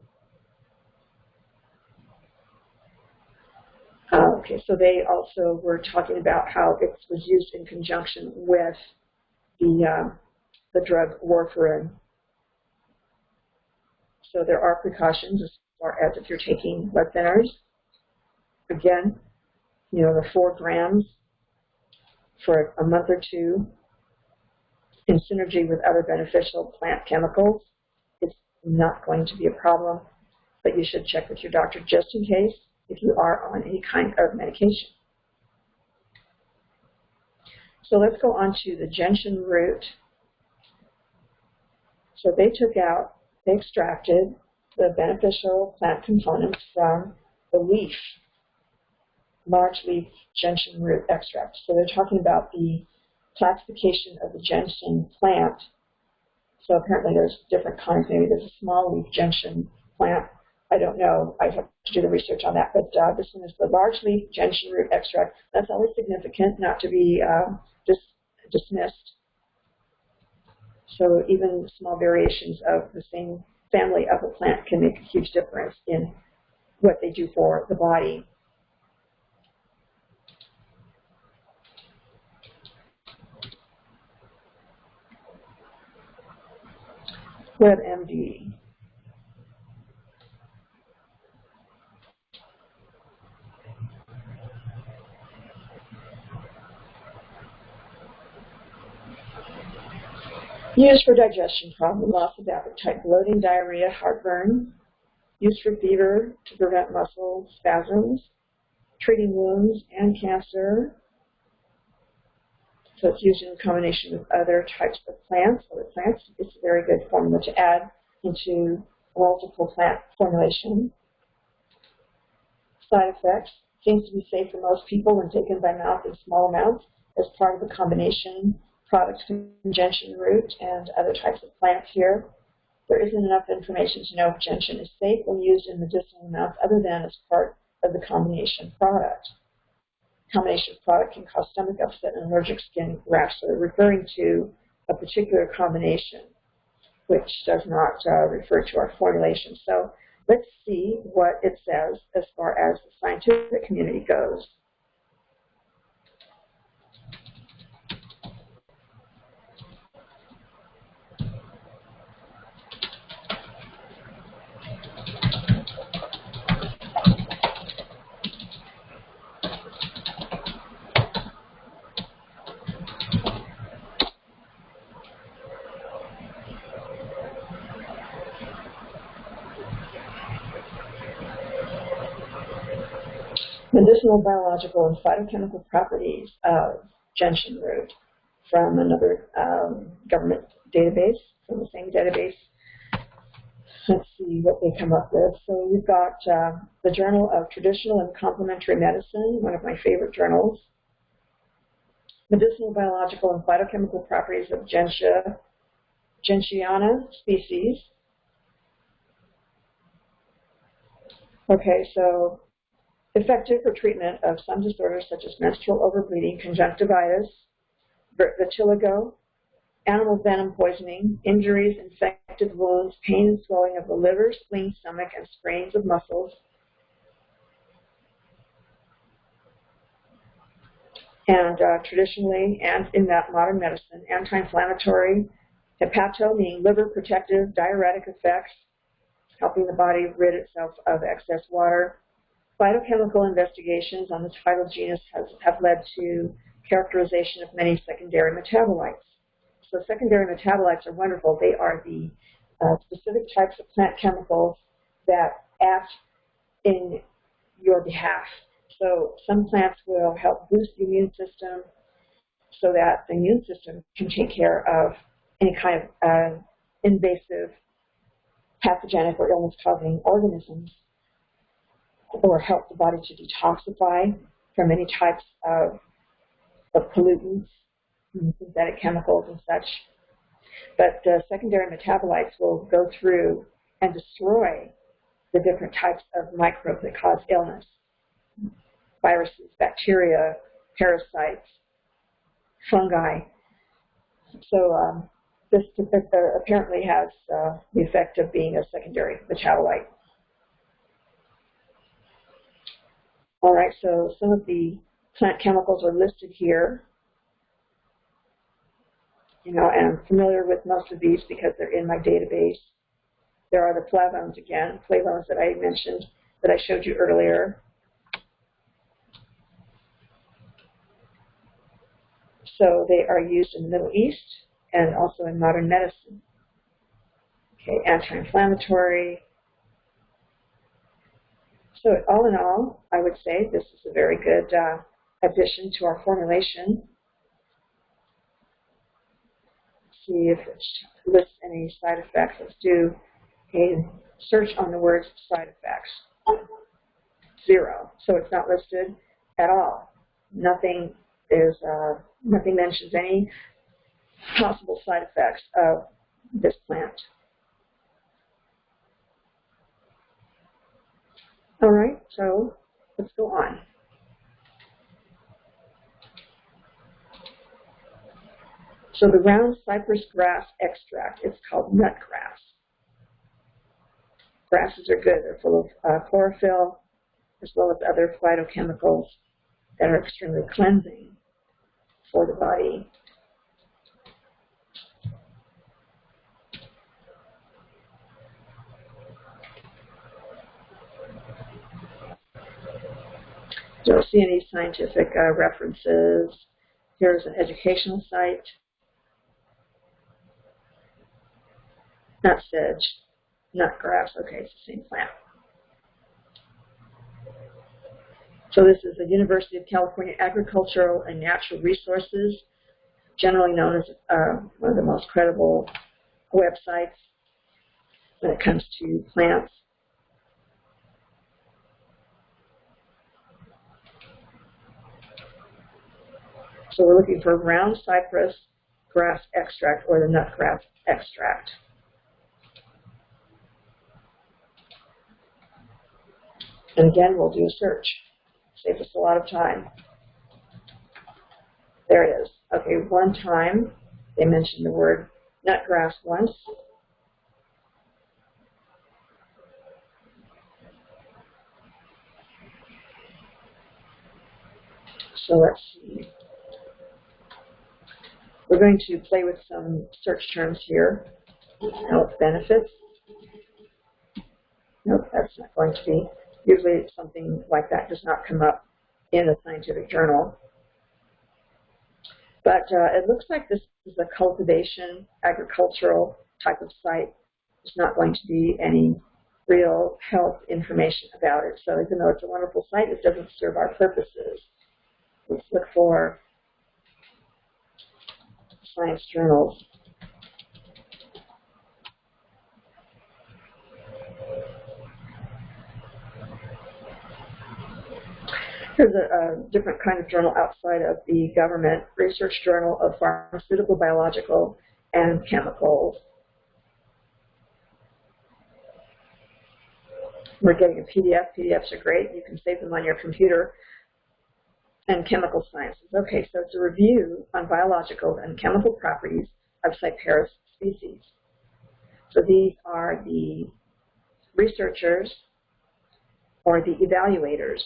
okay, so they also were talking about how it was used in conjunction with the drug warfarin. So there are precautions as far as if you're taking blood thinners. Again, you know, the 4 grams for a month or 2 in synergy with other beneficial plant chemicals, it's not going to be a problem, but you should check with your doctor just in case if you are on any kind of medication. So let's go on to the gentian root. So they extracted the beneficial plant components from the leaf, large leaf gentian root extract. So they're talking about the classification of the gentian plant. So apparently there's different kinds. Maybe there's a small leaf gentian plant I don't know. I have to do the research on that. But this one is the large leaf gentian root extract. That's always significant, not to be dismissed. So even small variations of the same family of a plant can make a huge difference in what they do for the body. WebMD. Used for digestion problem, loss of appetite, bloating, diarrhea, heartburn. Used for fever to prevent muscle spasms, treating wounds and cancer. So it's used in combination with other types of plants. It's a very good formula to add into multiple plant formulation. Side effects. Seems to be safe for most people when taken by mouth in small amounts as part of the combination products from gentian root and other types of plants here. There isn't enough information to know if gentian is safe when used in medicinal amounts other than as part of the combination product. Combination product can cause stomach upset and allergic skin rash. So they're referring to a particular combination, which does not refer to our formulation. So let's see what it says as far as the scientific community goes. Medicinal, biological, and phytochemical properties of gentian root from another government database, from the same database. Let's see what they come up with. So we've got the Journal of Traditional and Complementary Medicine, one of my favorite journals. Medicinal, biological, and phytochemical properties of Gentiana species. Okay, so effective for treatment of some disorders such as menstrual overbleeding, conjunctivitis, vitiligo, animal venom poisoning, injuries, infected wounds, pain and swelling of the liver, spleen, stomach, and sprains of muscles. And traditionally, and in that modern medicine, anti-inflammatory, hepato, meaning liver protective, diuretic effects, helping the body rid itself of excess water. Phytochemical investigations on the title genus have led to characterization of many secondary metabolites. So secondary metabolites are wonderful. They are the specific types of plant chemicals that act in your behalf. So some plants will help boost the immune system so that the immune system can take care of any kind of invasive, pathogenic, or illness-causing organisms, or help the body to detoxify from any types of pollutants, synthetic chemicals and such. But secondary metabolites will go through and destroy the different types of microbes that cause illness. Viruses, bacteria, parasites, fungi. So this apparently has the effect of being a secondary metabolite. All right, so some of the plant chemicals are listed here. And I'm familiar with most of these because they're in my database. There are the flavones again, flavones that I mentioned, that I showed you earlier. So they are used in the Middle East and also in modern medicine. Okay, anti-inflammatory. So all in all, I would say this is a very good addition to our formulation. See if it lists any side effects. Let's do a search on the words side effects. 0. So it's not listed at all. Nothing mentions any possible side effects of this plant. All right, so let's go on. So the round cypress grass extract, it's called nut grass. Grasses are good. They're full of chlorophyll as well as other phytochemicals that are extremely cleansing for the body. Don't see any scientific references. Here's an educational site. Nut sedge, nut grass. Okay, it's the same plant. So this is the University of California Agricultural and Natural Resources, generally known as one of the most credible websites when it comes to plants. So we're looking for round cypress grass extract or the nut grass extract. And again, we'll do a search. Saves us a lot of time. There it is. Okay, one time they mentioned the word nutgrass once. So let's see. We're going to play with some search terms here. Health benefits. Nope, that's not going to be. Usually something like that does not come up in a scientific journal. But it looks like this is a cultivation, agricultural type of site. There's not going to be any real health information about it. So even though it's a wonderful site, it doesn't serve our purposes. Let's look for science journals. Here's a different kind of journal outside of the government, Research Journal of Pharmaceutical, Biological, and Chemicals. We're getting a PDF. PDFs are great. You can save them on your computer. And chemical sciences. Okay, so it's a review on biological and chemical properties of Cythula species. So these are the researchers or the evaluators.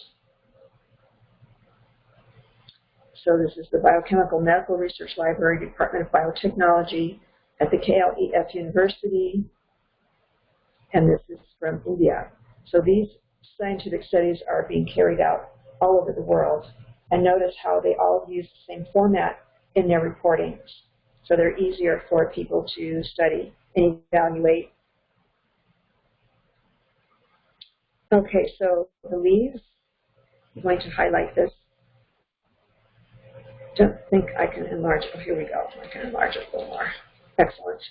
So this is the Biochemical Medical Research Library, Department of Biotechnology at the KLEF University, and this is from India. So these scientific studies are being carried out all over the world. And notice how they all use the same format in their reportings. So they're easier for people to study and evaluate. Okay, so the leaves, I'm going to highlight this. Don't think I can enlarge it. Oh, here we go. I can enlarge it a little more. Excellent.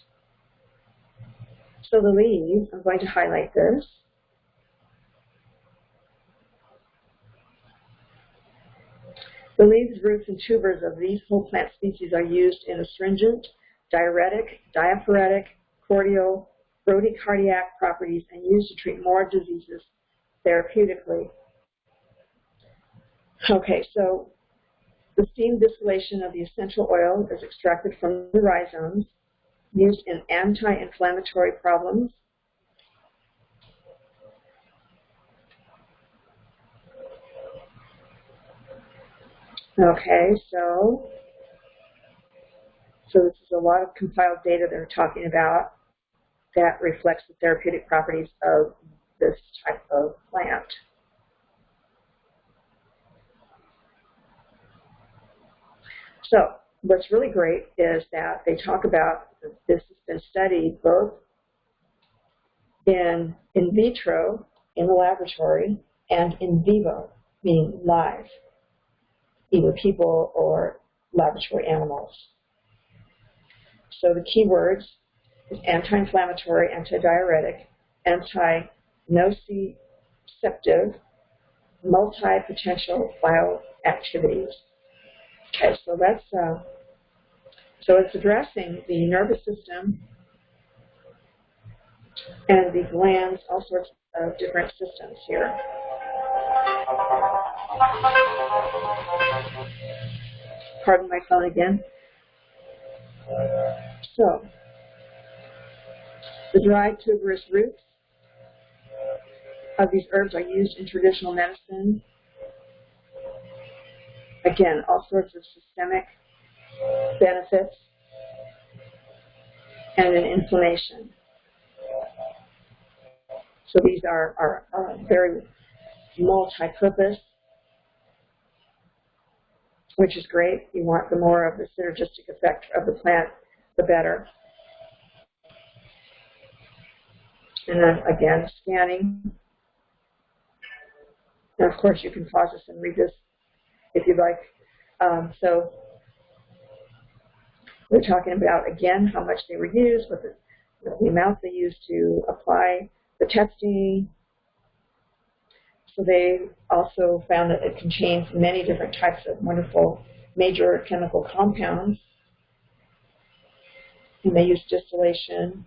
So the leaves, I'm going to highlight this. The leaves, roots, and tubers of these whole plant species are used in astringent, diuretic, diaphoretic, cordial, bradycardiac properties, and used to treat more diseases therapeutically. Okay, so the steam distillation of the essential oil is extracted from the rhizomes, used in anti-inflammatory problems. Okay, so this is a lot of compiled data they're talking about that reflects the therapeutic properties of this type of plant. So what's really great is that they talk about this has been studied both in vitro, in the laboratory, and in vivo, meaning live, either people or laboratory animals. So the key words is anti-inflammatory, antidiuretic, anti-nociceptive, multi-potential bioactivities. Okay, so that's so it's addressing the nervous system, And the glands, all sorts of different systems here. Pardon my phone again. So, the dried tuberous roots of these herbs are used in traditional medicine. Again, all sorts of systemic benefits and an inflammation. So these are very multi-purpose, which is great. You want the more of the synergistic effect of the plant, the better. And then again, scanning. And of course, you can pause this and read this if you'd like. So we're talking about, again, how much they were used, what the amount they used to apply the testing. So they also found that it contains many different types of wonderful major chemical compounds. And they used distillation.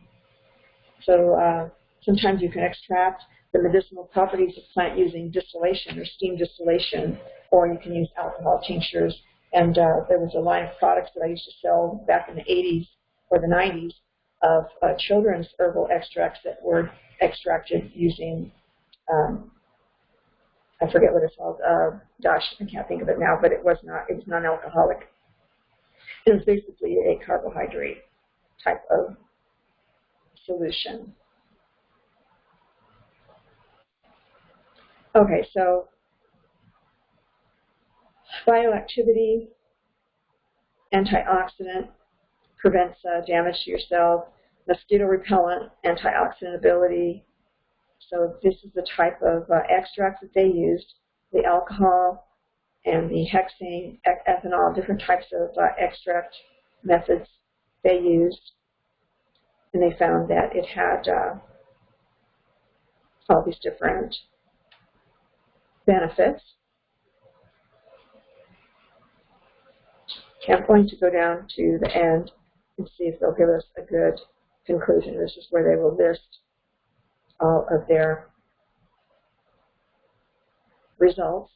So sometimes you can extract the medicinal properties of plant using distillation or steam distillation, or you can use alcohol tinctures. And there was a line of products that I used to sell back in the 80s or the 90s of children's herbal extracts that were extracted using, I forget what it's called, gosh, I can't think of it now, but it was non-alcoholic. It was basically a carbohydrate type of solution. Okay, so bioactivity, antioxidant, prevents damage to your cells, mosquito repellent, antioxidant ability. So this is the type of extract that they used, the alcohol and the hexane, ethanol, different types of extract methods they used. And they found that it had all these different benefits. Okay, I'm going to go down to the end and see if they'll give us a good conclusion. This is where they will list all of their results.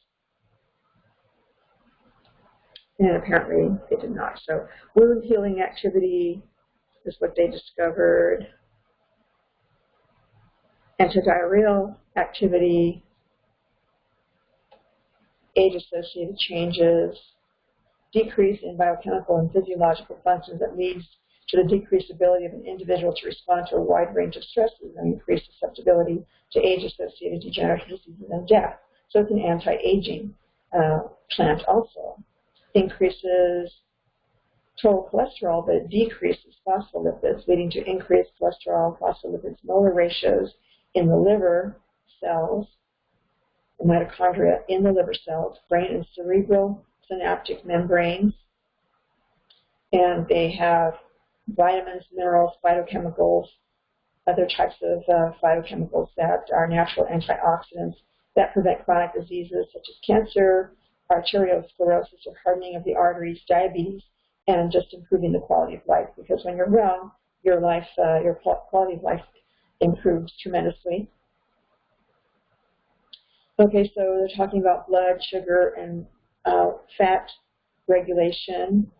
And apparently they did not. So wound healing activity is what they discovered. Antidiarrheal activity, age-associated changes, decrease in biochemical and physiological functions that leads to the decreased ability of an individual to respond to a wide range of stresses and increased susceptibility to age-associated degenerative diseases and death. So it's an anti-aging plant also. Increases total cholesterol, but it decreases phospholipids, leading to increased cholesterol, phospholipids, molar ratios in the liver cells, the mitochondria in the liver cells, brain and cerebral synaptic membranes, and they have vitamins, minerals, phytochemicals, other types of phytochemicals that are natural antioxidants that prevent chronic diseases such as cancer, arteriosclerosis or hardening of the arteries, diabetes, and just improving the quality of life. Because when you're well, your life, your quality of life improves tremendously. Okay, so they're talking about blood, sugar, and fat regulation,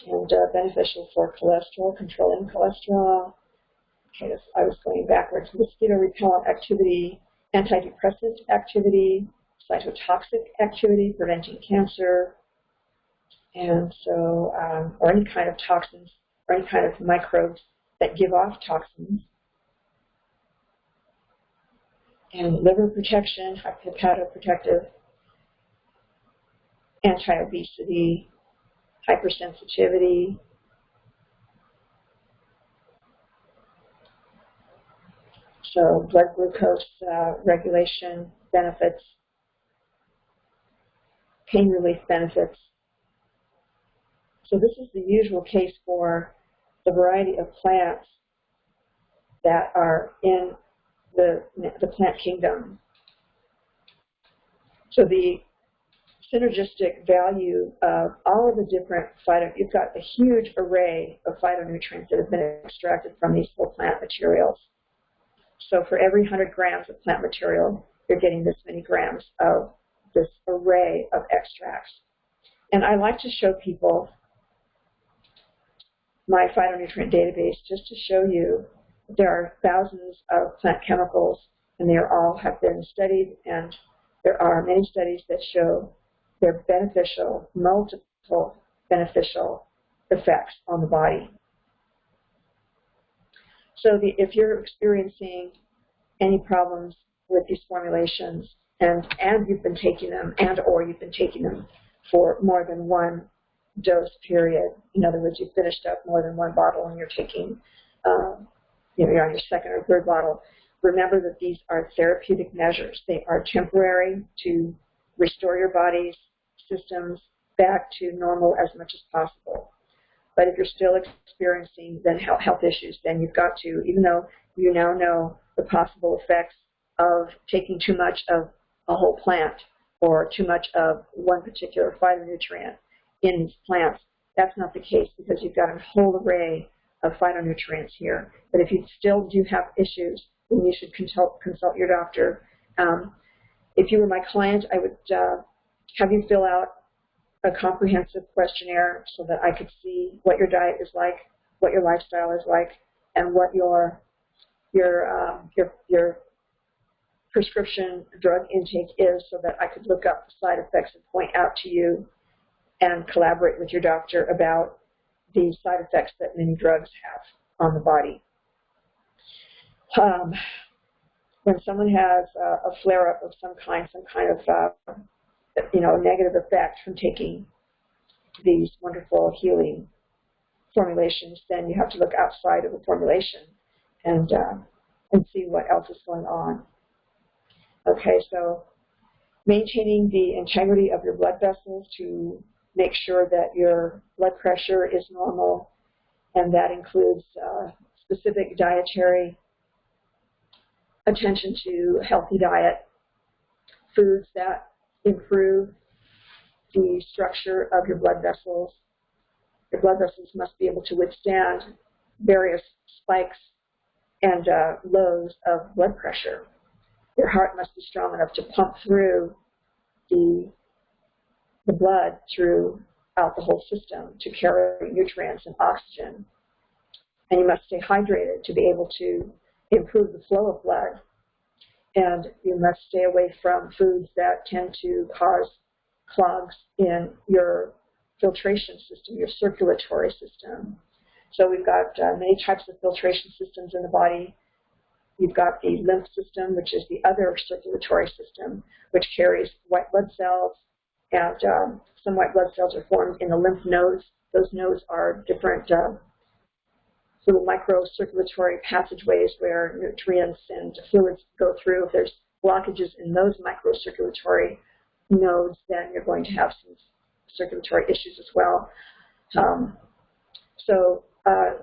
and beneficial for cholesterol, controlling cholesterol. Okay, I was going backwards. Mosquito repellent activity, antidepressant activity, cytotoxic activity, preventing cancer, and so, or any kind of toxins, or any kind of microbes that give off toxins. And liver protection, hepatoprotective, anti-obesity, hypersensitivity, so blood glucose regulation benefits, pain relief benefits. So this is the usual case for the variety of plants that are in the plant kingdom. So the synergistic value of all of the different you've got a huge array of phytonutrients that have been extracted from these whole plant materials. So for every 100 grams of plant material, you're getting this many grams of this array of extracts. And I like to show people my phytonutrient database just to show you that there are thousands of plant chemicals, and they all have been studied, and there are many studies that show their beneficial, multiple beneficial effects on the body. So if you're experiencing any problems with these formulations, and you've been taking them, or you've been taking them for more than one dose period, in other words, you've finished up more than one bottle and you're taking, you're on your second or third bottle, remember that these are therapeutic measures. They are temporary to restore your body's systems back to normal as much as possible. But if you're still experiencing then health issues, then you've got to, even though you now know the possible effects of taking too much of a whole plant or too much of one particular phytonutrient in these plants, that's not the case because you've got a whole array of phytonutrients here. But if you still do have issues, then you should consult your doctor. If you were my client, I would have you fill out a comprehensive questionnaire so that I could see what your diet is like, what your lifestyle is like, and what your prescription drug intake is, so that I could look up the side effects and point out to you and collaborate with your doctor about the side effects that many drugs have on the body. When someone has a flare-up of some kind of negative effect from taking these wonderful healing formulations, then you have to look outside of the formulation and see what else is going on. Okay, so maintaining the integrity of your blood vessels to make sure that your blood pressure is normal, and that includes specific dietary attention to healthy diet, foods that improve the structure of your blood vessels. Your blood vessels must be able to withstand various spikes and lows of blood pressure. Your heart must be strong enough to pump through the blood throughout the whole system to carry nutrients and oxygen. And you must stay hydrated to be able to improve the flow of blood. And you must stay away from foods that tend to cause clogs in your filtration system, your circulatory system. So we've got many types of filtration systems in the body. You've got the lymph system, which is the other circulatory system, which carries white blood cells, and some white blood cells are formed in the lymph nodes. Those nodes are different little microcirculatory passageways where nutrients and fluids go through. If there's blockages in those microcirculatory nodes, then you're going to have some circulatory issues as well. So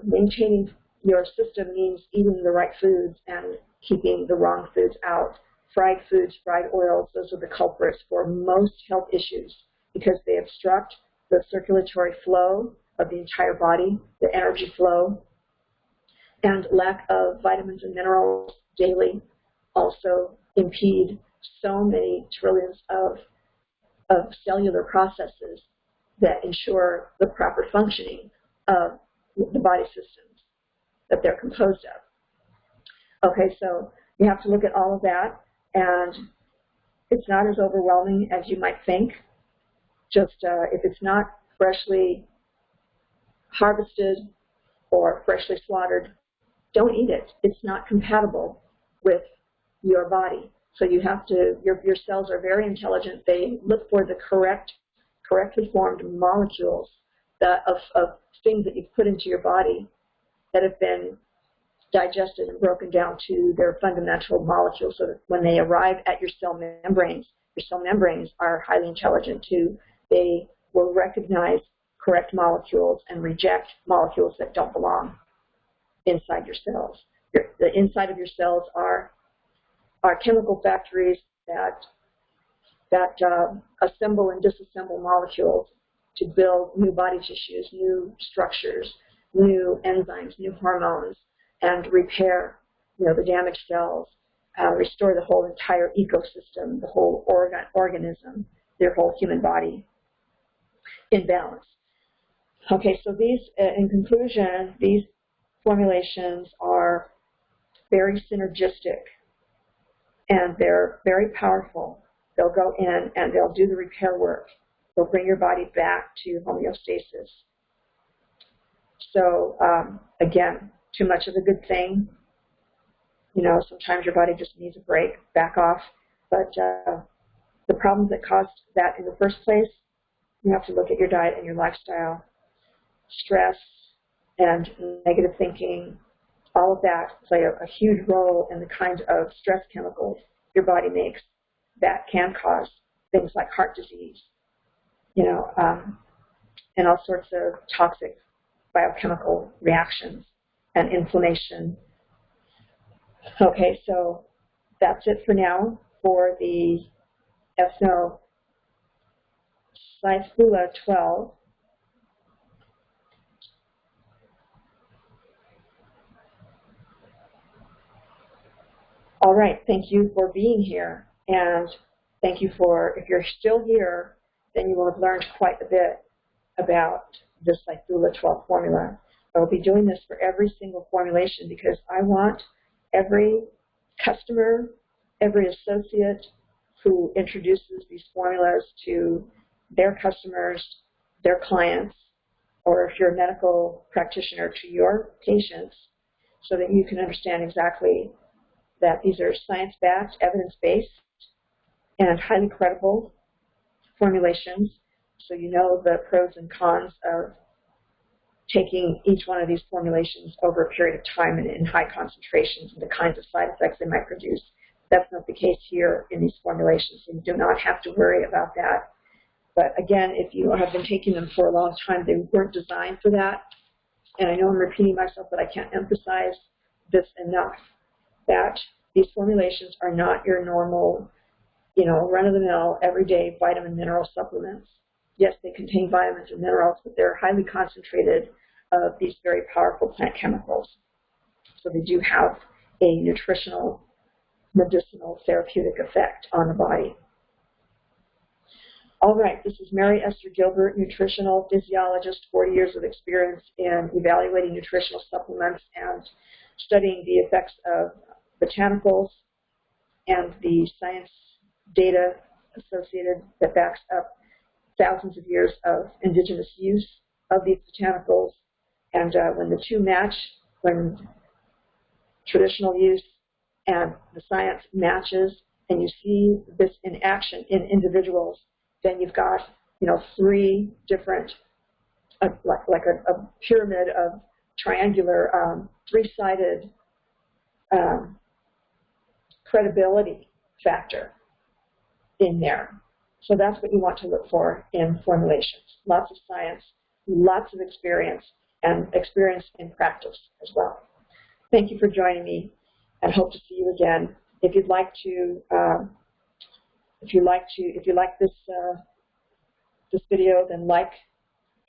maintaining your system means eating the right foods and keeping the wrong foods out. Fried foods, fried oils, those are the culprits for most health issues because they obstruct the circulatory flow of the entire body, the energy flow, and lack of vitamins and minerals daily also impede so many trillions of cellular processes that ensure the proper functioning of the body systems that they're composed of. Okay, so you have to look at all of that, and it's not as overwhelming as you might think. Just if it's not freshly harvested or freshly slaughtered, don't eat it. It's not compatible with your body. So you have to, your cells are very intelligent. They look for the correctly formed molecules of things that you've put into your body that have been digested and broken down to their fundamental molecules, so that when they arrive at your cell membranes are highly intelligent too. They will recognize correct molecules and reject molecules that don't belong inside your cells. The inside of your cells are chemical factories that that assemble and disassemble molecules to build new body tissues, new structures, new enzymes, new hormones, and repair, the damaged cells, restore the whole entire ecosystem, the whole organism, their whole human body in balance. Okay, so these, in conclusion, these formulations are very synergistic, and they're very powerful. They'll go in and they'll do the repair work. They'll bring your body back to homeostasis. So, again, too much of a good thing. Sometimes your body just needs a break, back off. But the problems that caused that in the first place, you have to look at your diet and your lifestyle. Stress and negative thinking, all of that play a huge role in the kind of stress chemicals your body makes that can cause things like heart disease, and all sorts of toxic biochemical reactions and inflammation. Okay, so that's it for now for the Ethno Cythula12. All right, thank you for being here, and thank you for, if you're still here, then you will have learned quite a bit about this Cythula12 formula. I'll be doing this for every single formulation because I want every customer, every associate who introduces these formulas to their customers, their clients, or if you're a medical practitioner, to your patients, so that you can understand exactly that these are science-backed, evidence-based, and highly credible formulations, so you know the pros and cons of taking each one of these formulations over a period of time and in high concentrations and the kinds of side effects they might produce. That's not the case here in these formulations. You do not have to worry about that. But again, if you have been taking them for a long time, they weren't designed for that. And I know I'm repeating myself, but I can't emphasize this enough, that these formulations are not your normal, run-of-the-mill, everyday vitamin mineral supplements. Yes, they contain vitamins and minerals, but they're highly concentrated of these very powerful plant chemicals. So they do have a nutritional, medicinal, therapeutic effect on the body. All right, this is Mary Esther Gilbert, nutritional physiologist, 40 years of experience in evaluating nutritional supplements and studying the effects of botanicals and the science data associated that backs up thousands of years of indigenous use of these botanicals. And when the two match, when traditional use and the science matches, and you see this in action in individuals, then you've got, three different, like a pyramid of triangular, three-sided credibility factor in there. So that's what you want to look for in formulations. Lots of science, lots of experience, and experience in practice as well. Thank you for joining me, and hope to see you again. If you'd like to, if you like this this video, then like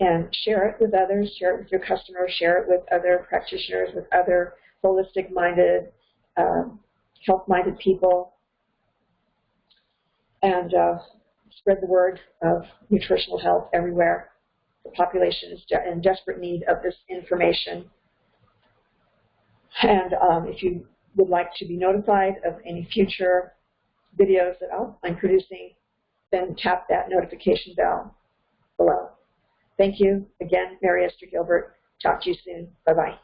and share it with others. Share it with your customers. Share it with other practitioners, with other holistic-minded, health-minded people, and spread the word of nutritional health everywhere. The population is in desperate need of this information. And if you would like to be notified of any future videos that I'm producing, then tap that notification bell below. Thank you again, Mary Esther Gilbert. Talk to you soon. Bye-bye.